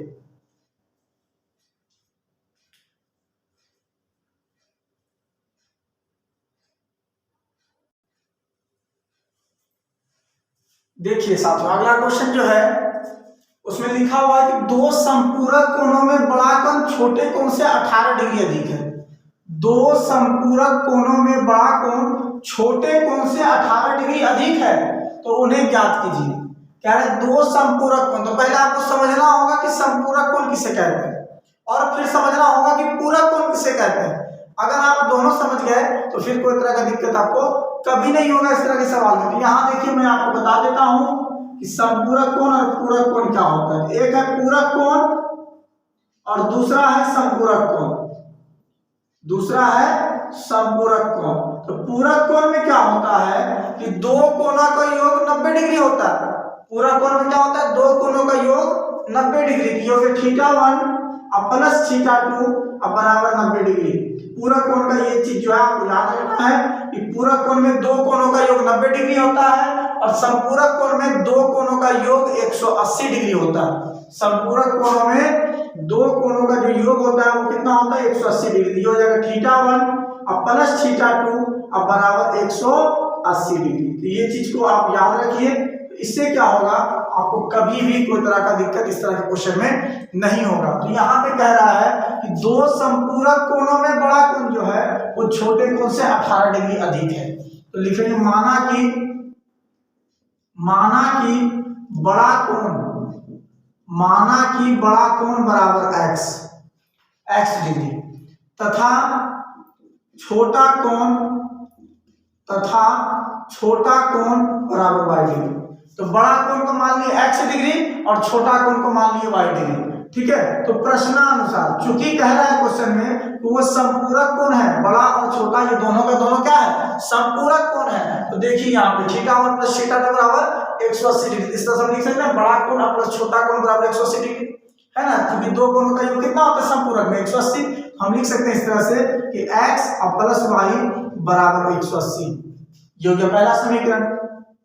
देखिए साथियों, अगला क्वेश्चन जो है उसमें लिखा हुआ है कि दो संपूरक कोणों में बड़ा कोण छोटे कोण से 18 डिग्री अधिक है। दो संपूरक कोणों में बड़ा कोण छोटे कोण से 18 डिग्री अधिक है, तो उन्हें ज्ञात कीजिए। कह रहे दो संपूरक कोण, तो पहले आपको समझना होगा कि संपूरक कोण किसे कहते हैं, और फिर समझना होगा कि पूरक कोण किसे कहते हैं। अगर आप दोनों समझ गए तो फिर कोई तरह का दिक्कत आपको कभी नहीं होगा इस तरह के सवाल में। तो यहाँ देखिए मैं आपको बता देता हूं कि संपूरक कोण और पूरक कोण क्या होता है। एक है पूरक कोण और दूसरा है संपूरक कोण, दूसरा है संपूरक कोण। तो पूरक कोण में क्या होता है कि दो कोणों का योग 90 डिग्री होता है। पूरक कोण में क्या होता है, दो कोणों का योग 90 डिग्री की, योग θ1 और प्लस θ2 और बराबर 90 डिग्री। पूरक कोण का ये चीज जो है आपको याद रखना है कि पूरक कोण में दो कोणों का योग 90 डिग्री होता है और संपूरक कोण में दो कोणों का योग 180 डिग्री होता है। संपूरक कोणों में दो कोणों का जो योग होता है वो कितना होता है 180 डिग्री। ये हो जाएगा θ1 और प्लस θ2 और बराबर 180 डिग्री। तो ये चीज को आप याद रखिए, इससे क्या होगा आपको कभी भी कोई तरह का दिक्कत इस तरह के क्वेश्चन में नहीं होगा। तो यहाँ पे कह रहा है कि दो संपूरक कोणों में बड़ा कोण जो है वो छोटे कोण से 18 डिग्री अधिक है। तो लिखेंगे माना कि बड़ा कोण बराबर x डिग्री तथा छोटा कोण बराबर y डिग्री। तो बड़ा कोण को मान लिए x डिग्री और छोटा कोण को मान लिए y डिग्री, ठीक है। तो प्रश्नानुसार चूंकि कह रहा है क्वेश्चन में तो वो संपूरक कोण है, बड़ा और छोटा ये दोनों का दोनों क्या है संपूरक कोण है। तो देखिए यहाँ पे θ1 प्लस θ2 बराबर 180 डिग्री। इस तरह से लिख सकते हैं बड़ा कोण प्लस छोटा कोण बराबर 180 डिग्री, है ना, क्योंकि दो कोणों का योग कितना होता है संपूरक में 180। हम लिख सकते हैं इस तरह से कि x और प्लस y बराबर 180। ये हो गया पहला समीकरण,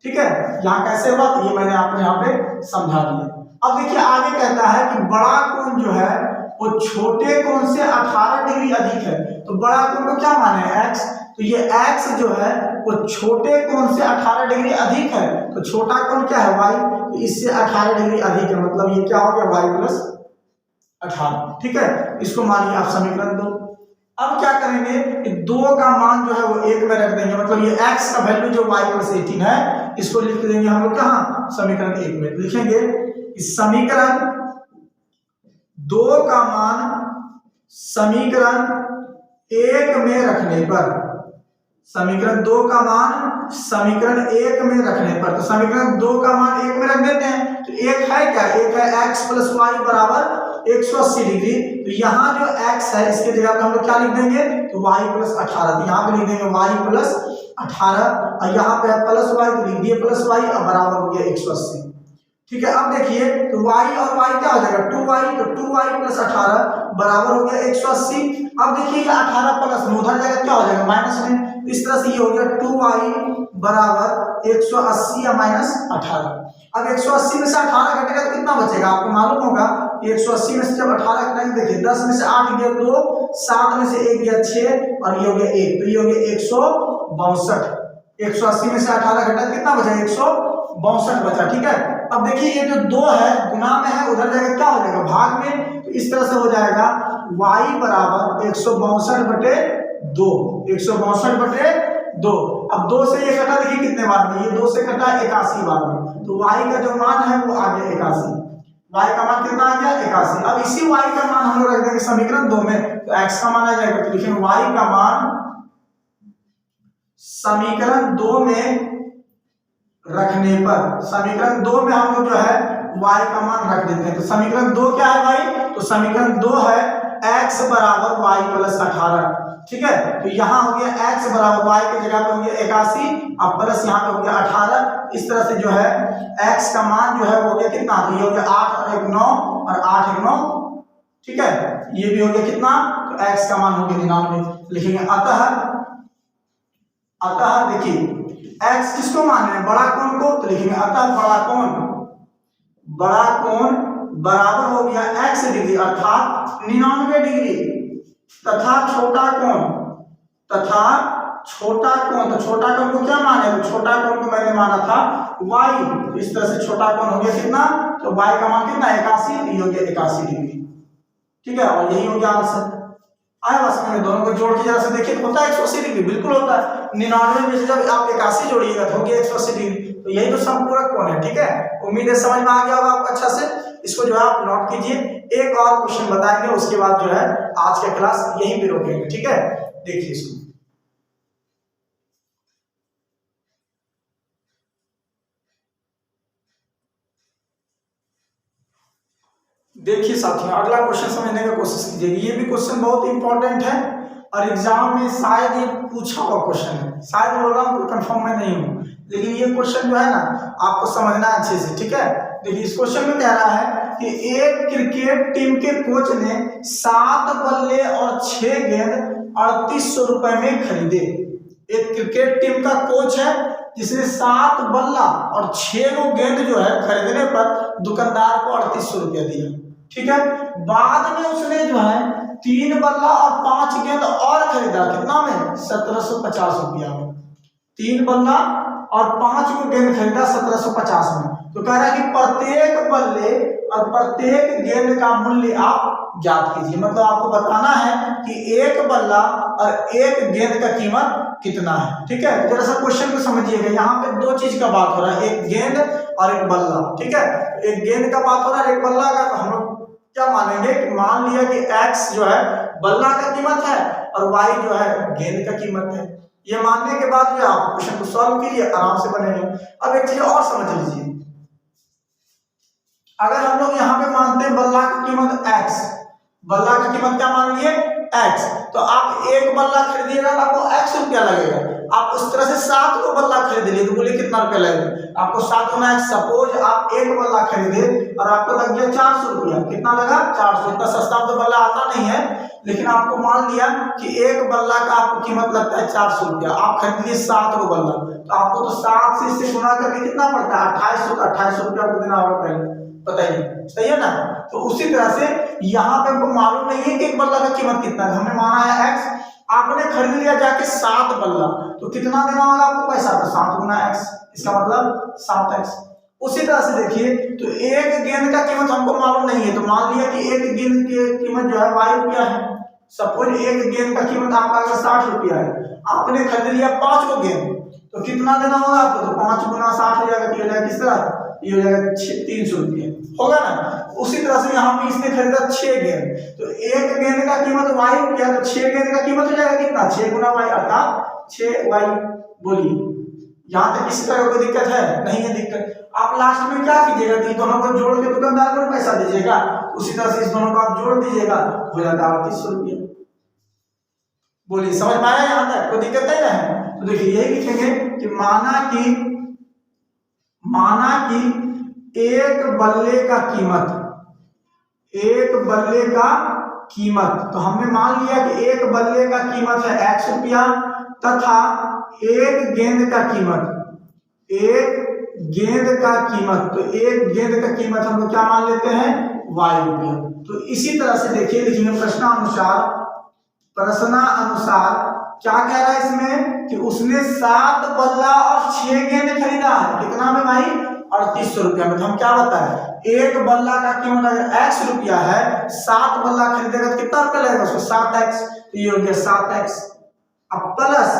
ठीक है। यहाँ कैसे हुआ तो ये मैंने आपको यहाँ पे समझा दिया। अब देखिए आगे कहता है कि बड़ा कोण जो है वो छोटे कोण से 18 डिग्री अधिक है। तो बड़ा कोण को क्या माने x, तो ये x जो है वो छोटे कोण से 18 डिग्री अधिक है। तो छोटा कोण क्या है y, तो इससे 18 डिग्री अधिक है, मतलब ये क्या हो गया y प्लस 18, ठीक है। इसको मानिए आप समीकरण 2। अब क्या करेंगे कि 2 का मान जो है वो 1 में रख देंगे, मतलब ये x का वैल्यू जो y प्लस 18 है इसको लिख देंगे हम लोग कहाँ, समीकरण 1 में लिखेंगे कि समीकरण 2 का मान समीकरण 1 में रखने पर, समीकरण 2 का मान समीकरण 1 में रखने पर, तो समीकरण 2 का मान 1 में रख देते हैं। तो 1 है क्या, 1 है x + y बराबर 180 डिग्री। तो यहाँ जो x है इसके जगह पे हम लोग क्या लिख देंगे, तो y + 18, तो यहाँ पे लिख देंगे y + 18 और यहाँ पे प्लस y तो लिख दिए प्लस y और बराबर हो गया 180। ठीक है, अब देखिए तो y और y क्या हो जाएगा 2y, तो 2y + 18 बराबर हो गया 180। अब देखिए 18 प्लस में उधर जाएगा क्या हो जाएगा माइनस में, इस तरह से ये हो गया 2y बराबर 180 या -18। अब 180 में से 18 घटेगा तो कितना बचेगा, आपको मालूम होगा 180 में से जब 18 घटाएंगे, देखिए 10 में से 8 गया 2, 7 में से 1 गया 6 और ये हो गया 1, तो ये हो गया 162। 180 में से 18 घटा कितना बचा, 162 बचा। ठीक है, अब देखिए ये जो 2 है गुना में है, उधर जाएगा क्या हो जाएगा भाग में, तो इस तरह से हो जाएगा y बराबर 162/2, 162/2। अब 2 से ये कटा, देखिए कितने बार में, ये 2 से कटा 81 बार में, तो y का जो मान है वो आ गया 81। y का मान कितना आ गया 81। अब इसी y का मान हम लोग रख देंगे समीकरण 2 में, तो x का मान आ जाएगा, तो लिखेंगे y का मान समीकरण 2 में रखने पर, समीकरण 2 में हम लोग जो है y का मान रख देते हैं। तो समीकरण 2 क्या है भाई, तो समीकरण 2 है x बराबर y + 18। ठीक है, तो यहाँ हो गया x बराबर y की जगह पे हो गया 81 और प्लस यहाँ पे हो गया 18। इस तरह से जो है x का मान जो है वो हो गया कितना, तो ये हो गया 8 और 1 9 और 8 1 9। ठीक है, ये भी हो गया कितना, तो x का मान हो गया 99। लिखेंगे अतः देखिए x किसको मान है, बड़ा कोण को, तो लिखेंगे अतः बड़ा कोण बराबर हो गया x डिग्री अर्थात 99 डिग्री तथा छोटा कोण, तो छोटा कोण को क्या माने, तो छोटा कोण को मैंने माना था y, तो इस तरह से छोटा कोण हो गया कितना, तो y का मान कितना 81, तो ये हो गया 81 डिग्री। ठीक है, और यही हो गया आंसर। आया बस में दोनों को जोड़ के जरा से देखिए, तो होता है 180 डिग्री, बिल्कुल होता है। 99 में से जब आप 81 जोड़िएगा तो हो गया 180 डिग्री, तो यही तो संपूरक कोण है। ठीक है, उम्मीद है समझ में आ गया होगा आपको अच्छा से। इसको जो है आप नोट कीजिए, एक और क्वेश्चन बताएंगे, उसके बाद जो है आज का क्लास यहीं पे रोकेंगे। ठीक है, देखिए इसको, देखिए साथियों अगला क्वेश्चन समझने का कोशिश कीजिएगा। ये भी क्वेश्चन बहुत इंपॉर्टेंट है और एग्जाम में शायद ये पूछा हुआ क्वेश्चन है, शायद बोल रहा हूँ कंफर्म में नहीं हूँ, लेकिन ये क्वेश्चन जो है ना आपको समझना है अच्छे से। ठीक है, देखिए इस क्वेश्चन में कह रहा है कि एक क्रिकेट टीम के कोच ने 7 बल्ले और 6 गेंद 3800 रुपए में खरीदे। एक क्रिकेट टीम का कोच है जिसने 7 बल्ला और 6 गो गेंद जो है खरीदने पर दुकानदार को 3800 रुपया दिया। ठीक है, बाद में उसने जो है 3 बल्ला और 5 गेंद और खरीदा, कितना में 1750 रुपया में। 3 बल्ला और 5 को गेंद खरीदा 1750 में। तो कह रहा है कि प्रत्येक बल्ले और प्रत्येक गेंद का मूल्य आप ज्ञात कीजिए, मतलब आपको बताना है कि एक बल्ला और एक गेंद का कीमत कितना है। ठीक है, जरा सा क्वेश्चन को समझिएगा, यहाँ पे 2 चीज का बात हो रहा है, एक गेंद और एक बल्ला। ठीक है, एक गेंद का बात हो रहा है, एक बल्ला का। तो हम लोग क्या मानेंगे कि मान लिया कि x जो है बल्ला का कीमत है और y जो है गेंद का कीमत है। ये मानने के बाद जो आप क्वेश्चन को सॉल्व कीजिए, आराम से बनेगा। अब एक चीज और समझ लीजिए, अगर हम लोग यहाँ पे मानते हैं बल्ला की कीमत x, बल्ला की कीमत क्या मान लिए x, तो आप एक बल्ला खरीदिएगा तो आपको x रुपया लगेगा। आप उस तरह से 7 को बल्ला खरीद लिए तो बोलिए कितना रुपया लगेगा आपको 7 गुना x। सपोज आप एक बल्ला खरीदे और आपको लग गया 400 रुपया, कितना लगा 400। इतना सस्ता तो बल्ला आता नहीं है, लेकिन आपको मान लिया कि एक बल्ला का आपको कीमत लगता है 400 रुपया, आप खरीद लिए 7 को बल्ला, तो आपको तो 7 से इससे गुना करके कितना पड़ता है 2800 का 2800 रुपया आपको देना होगा पहले, बताइए सही है ना। तो उसी तरह से यहाँ पे हमको मालूम नहीं है कि एक बल्ला का कीमत कितना है, हमने माना है x, आपने खरीद लिया जाके 7 बल्ला, तो कितना देना होगा आपको पैसा, तो 7 गुना x, इसका मतलब 7x। उसी तरह से देखिए, तो एक गेंद का कीमत हमको मालूम नहीं है, तो मान लिया कि एक गेंद की कीमत जो है y रुपया है। सपोज एक गेंद का कीमत आपका अगर 60 रुपया है, आपने खरीद लिया 5 को गेंद, तो कितना देना होगा आपको, तो 5 गुना 60 हो जाएगा, ये हो जाएगा किस तरह, ये हो जाएगा 300 रुपये होगा ना। उसी तरह से यहाँ पे इसने खरीदा 6 गेंद, तो एक गेंद का कीमत y रुपया, तो 6 गेंद का कीमत हो जाएगा कितना, 6 गुना y अर्थात 6y। बोलिए यहाँ तक किसी तरह कोई दिक्कत है, नहीं है दिक्कत। आप लास्ट में क्या कीजिएगा कि दोनों को जोड़ के दुकानदार को पैसा दीजिएगा, उसी तरह से इस दोनों को आप जोड़ दीजिएगा, हो जाता है 3800 रुपये। बोलिए समझ में आया यहाँ तक, कोई दिक्कत नहीं है। तो देखिए यही लिखेंगे कि माना कि एक बल्ले का कीमत, तो हमने मान लिया कि एक बल्ले का कीमत है x रुपया तथा एक गेंद का कीमत, तो एक गेंद का कीमत हम लोग क्या मान लेते हैं, y रुपया। तो इसी तरह से देखिए लिखेंगे प्रश्नानुसार क्या कह रहा है इसमें कि उसने 7 बल्ला और 6 गेंद खरीदा है, कितना में भाई, 3800 रुपया में। तो हम क्या बताएं, एक बल्ला का कीमत अगर x रुपया है, 7 बल्ला खरीदेगा तो कितना रुपया लगेगा उसको, 7x, तो ये हो गया 7x। अब प्लस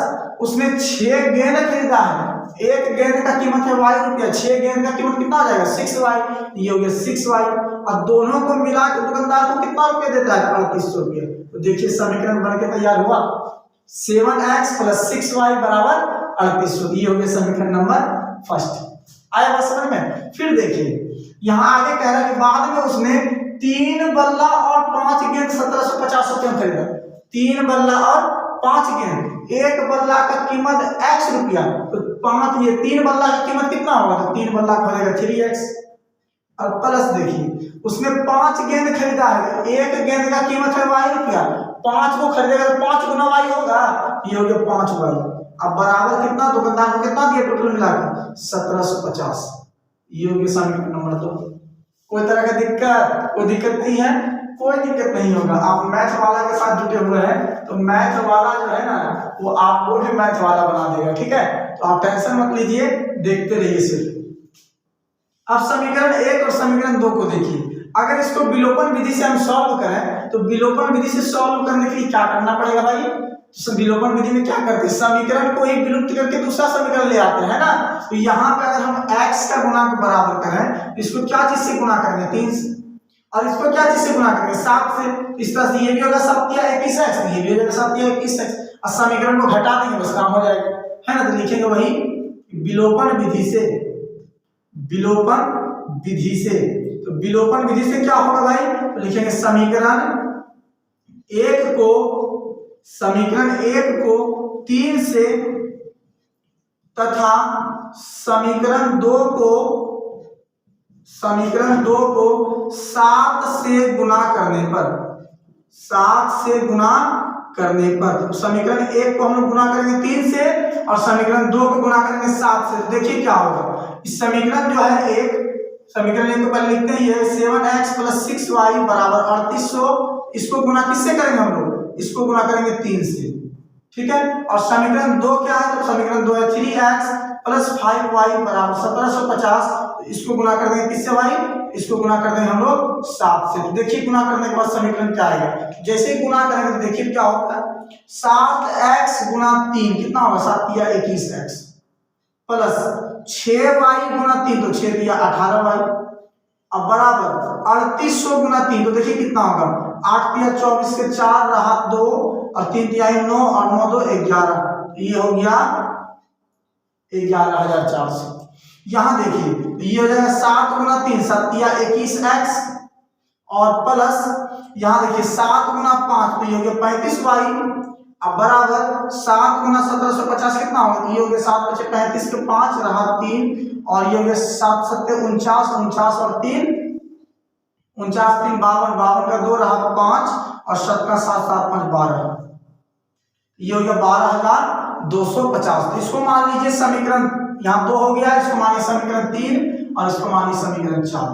उसने 6 गेंद खरीदा है, एक गेंद का कीमत है y रुपया, 6 गेंद का कीमत कितना आ जाएगा, 6y, ये हो गया 6y। और दोनों को मिला के दुकानदार को कितना रुपया देता है, 3800 रुपया। तो देखिए समीकरण बन के तैयार हुआ, 7x + 6y = 3800। ये हो गया समीकरण नंबर फर्स्ट। आया बात समझ में। फिर देखिए यहाँ आगे कह रहा है कि बाद में उसने 3 बल्ला और 5 गेंद 1750 रुपये में खरीदा। 3 बल्ला और 5 गेंद, एक बल्ला का कीमत x रुपया, तो 5 ये 3 बल्ला की कीमत कितना होगा, तो 3 बल्ला का हो जाएगा 3x। और प्लस देखिए उसने 5 गेंद खरीदा है, एक गेंद का कीमत है y रुपया, 5 को खरीदेगा तो 5 गुना y होगा, ये हो गया 5y। अब बराबर कितना, दुकानदार को कितना दिया टोटल मिलाकर, 1750। ये हो गया समीकरण नंबर 2। कोई तरह का दिक्कत, कोई दिक्कत नहीं है, कोई दिक्कत नहीं होगा। आप मैथ वाला के साथ जुटे हुए हैं तो मैथ वाला जो है ना वो आपको भी मैथ वाला बना देगा, ठीक है। तो आप टेंशन मत लीजिए, देखते रहिए सिर्फ। अब समीकरण 1 और समीकरण 2 को देखिए। अगर इसको विलोपन विधि से हम सॉल्व करें तो विलोपन विधि से सॉल्व करने के लिए क्या करना पड़ेगा भाई, तो विलोपन विधि में क्या करते हैं, समीकरण को एक विलुप्त करके दूसरा समीकरण ले आते हैं ना। तो यहाँ पे अगर हम x का गुणांक बराबर करें, इसको क्या चीज से गुणा करेंगे, 3 से, और इसको क्या चीज से गुणा करेंगे, 7 से। इस तरह से ये भी होगा 7 या 21x, ये भी होगा 7 या 21x, और समीकरण को घटा देंगे बस काम हो जाएगा, है ना। तो लिखेंगे वही विलोपन विधि से, विलोपन विधि से। तो विलोपन विधि से क्या होगा भाई, तो लिखेंगे समीकरण 1 को 3 से तथा समीकरण 2 को 7 से गुणा करने पर, तो समीकरण 1 को हम लोग गुणा करेंगे 3 से और समीकरण 2 को गुणा करेंगे 7 से। देखिए क्या होगा, इस समीकरण जो है समीकरण 1 को पहले लिखते हैं, ये 7x + 6y = 3800। इसको गुणा किससे करेंगे हम लोग, इसको गुणा करेंगे 3 से, ठीक है। और समीकरण 2 क्या है, तो समीकरण 2 है 3x + 5y = 1750। इसको गुणा कर देंगे किससे भाई, इसको गुणा कर देंगे हम लोग 7 से। तो देखिए गुणा करने के बाद समीकरण क्या आएगा, जैसे ही गुणा करेंगे तो देखिए क्या होगा, 7x × 3 कितना होगा, 7 या 21x प्लस 6y × 3, तो 6 दिया 18y, अब बराबर 3800 × 3, तो देखिए कितना होगा, 8 दिया 24 के 4 रहा 2 और 3 दिया 9 और 9 2 11, ये हो गया 11400। यहाँ देखिए ये हो जाएगा 7 × 3, 7 या 21x, और प्लस यहाँ देखिए 7 × 5, तो ये हो गया 35y, अब बराबर 7 × 1750 कितना होगा, ये हो गया 7 × 35 के 5 रहा 3 और ये हो गया 7 7 49, 49 और 3 49, 3 52, 52 का 2 रहा 5 और 7 का 7 7 5 12, ये हो गया 12250। तो इसको मान लीजिए समीकरण, यहाँ 2 हो गया, इसको मानिए समीकरण 3 और इसको मानिए समीकरण 4।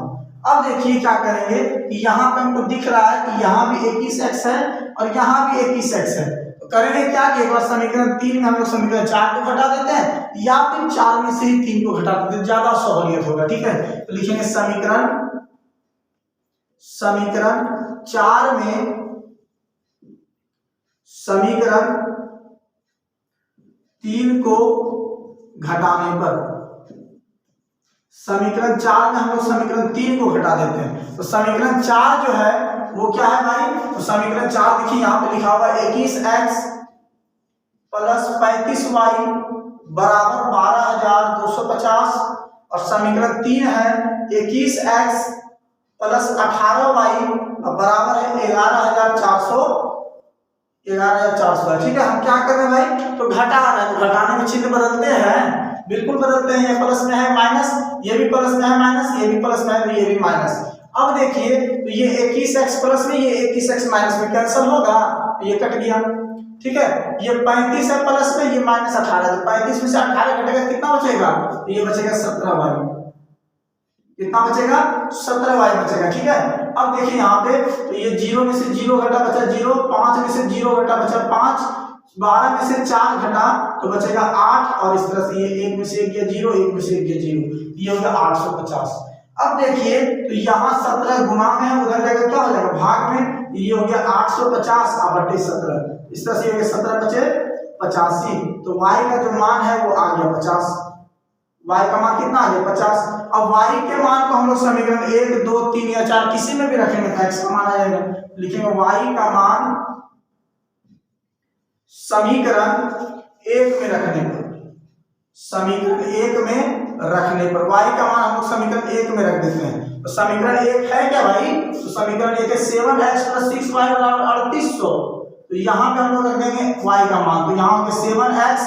अब देखिए क्या करेंगे कि यहाँ पे हमको दिख रहा है कि यहाँ भी 21x है और यहाँ भी 21x है, तो करेंगे क्या कि एक बार समीकरण 3 में हम लोग समीकरण 4 को घटा देते हैं या फिर 4 में से ही 3 को घटा देते हैं, ज्यादा सहूलियत होगा, ठीक है। तो लिखेंगे समीकरण 4 में समीकरण 3 को घटाने पर। समीकरण 4 में हम लोग समीकरण 3 को घटा देते हैं, तो समीकरण 4 जो है वो क्या है भाई, तो समीकरण 4 देखिए यहाँ पे लिखा हुआ है 21x प्लस 35y बराबर 12,250, और समीकरण 3 है 21x प्लस 18y बराबर है 11,400 है। ठीक है, हम क्या कर रहे हैं भाई, तो घटा रहे हैं, तो घटाने में चिन्ह बदलते हैं, बिल्कुल बदलते हैं। ये प्लस में है माइनस, ये भी प्लस में है माइनस, ये भी प्लस में है तो ये भी माइनस। अब देखिए तो ये 21x प्लस में ये 21x माइनस में कैंसिल होगा, तो ये कट गया। ठीक है, ये 35 है प्लस में, ये माइनस 18, तो 35 में से 18 कटेगा कितना बचेगा, तो ये बचेगा 17y। कितना बचेगा, 17y बचेगा। ठीक है, अब देखिए यहाँ पे तो ये 0 में से 0 घटा बचा 0, 5 में से 0 घटा बचा 5, 12 में से 4 घटा तो बचेगा 8, और इस तरह से ये 1 में से 1 गया 0, 1 में से 1 गया 0, ये हो गया 850। अब देखिए तो यहाँ 17 गुना में है, उधर जाएगा क्या हो जाएगा भाग में, ये हो गया 850 बटे 17, इस तरह से 17 बचे 85, तो y का जो मान है वो आ गया 50। y का मान कितना आ गया 50। अब y के मान को हम लोग समीकरण 1, 2, 3 या 4 किसी में भी रखेंगे तो x का मान आ जाएगा। लिखेंगे y का मान समीकरण 1 में रखने पर, समीकरण 1 में रखने पर y का मान हम लोग समीकरण 1 में रख देते हैं। तो समीकरण 1 है क्या भाई, तो समीकरण 1 है 7x प्लस 6y बराबर 3800, तो यहाँ पे हम लोग रख देंगे y का मान, तो यहाँ पे 7x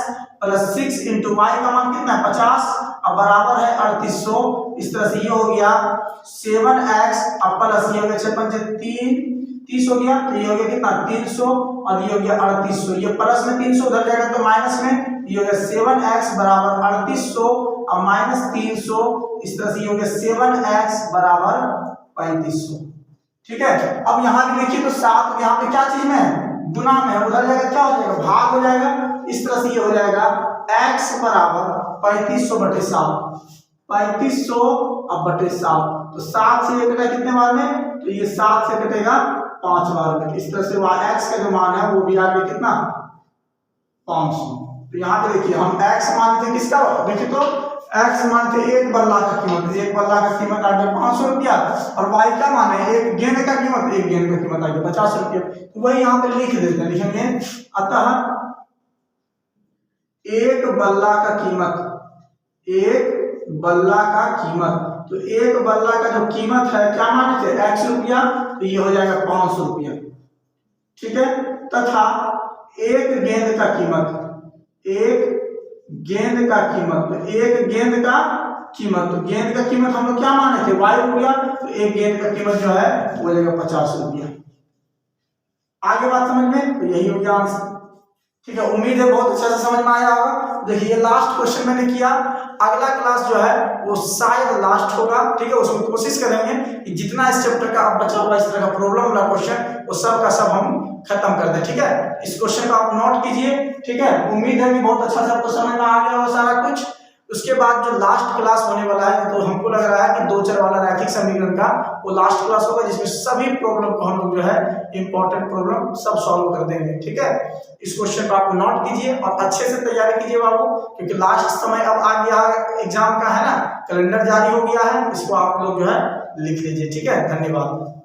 प्लस 6 इंटू y का मान कितना है 50 अब बराबर है 3800। इस तरह से ये हो गया 7x अब प्लस ये हो गया 6 30 हो गया, तो ये हो गया कितना 300, और ये हो गया 3800, ये प्लस में 300 उधर जाएगा तो माइनस में, ये हो गया 7x बराबर 3800 अब माइनस 300, इस तरह से ये हो गया 7x बराबर 3500। ठीक है, अब यहाँ भी देखिए तो 7 यहाँ पे क्या चीज में है, गुना में है, उधर जाएगा क्या हो जाएगा भाग हो जाएगा, इस तरह से ये हो जाएगा x बराबर 3500 बटे 7, 3500 अब बटे 7, तो 7 से ये कटेगा कितने बार में, तो ये 7 से कटेगा 5 बार में, इस तरह से x का जो मान है वो भी आ गया कितना 500। तो यहाँ पे देखिए हम x मानते किसका, देखिए तो x मानते एक बल्ला का कीमत, एक बल्ला का कीमत आ गया 500 रुपया, और y क्या मान है एक गेंद का कीमत, एक गेंद का कीमत आ गया 50 रुपया, तो वही यहाँ पे लिख देते हैं, लिखेंगे अतः एक बल्ला का कीमत, एक बल्ला का कीमत, तो एक बल्ला का जो कीमत है क्या माने थे x रुपया, तो ये हो जाएगा 500 रुपया। ठीक है, तथा एक गेंद का कीमत, एक गेंद का कीमत, तो एक गेंद का कीमत, तो गेंद का कीमत हम लोग क्या माने थे y रुपया, तो एक गेंद का कीमत जो है वो हो जाएगा 50 रुपया। आगे बात समझ में, तो यही हो गया आंसर। ठीक है, उम्मीद है बहुत अच्छा से समझ में आया होगा। देखिए लास्ट क्वेश्चन मैंने किया, अगला क्लास जो है वो शायद लास्ट होगा। ठीक है, उसमें कोशिश करेंगे कि जितना इस चैप्टर का अब बचा हुआ इस तरह का प्रॉब्लम वाला क्वेश्चन वो सब का सब हम खत्म कर दें। ठीक है, इस क्वेश्चन को आप नोट कीजिए। ठीक है, उम्मीद है कि बहुत अच्छा से आपको समझ में आ गया हो सारा कुछ। उसके बाद जो लास्ट क्लास होने वाला है तो हमको लग रहा है कि 2 चर वाला रैखिक समीकरण का वो लास्ट क्लास होगा, जिसमें सभी प्रॉब्लम को हम लोग जो है इंपॉर्टेंट प्रॉब्लम सब सॉल्व कर देंगे। ठीक है, इस क्वेश्चन को आप नोट कीजिए और अच्छे से तैयारी कीजिए बाबू, क्योंकि लास्ट समय अब आ गया है एग्जाम का, है ना, कैलेंडर जारी हो गया है, इसको आप लोग जो है लिख लीजिए। ठीक है, धन्यवाद।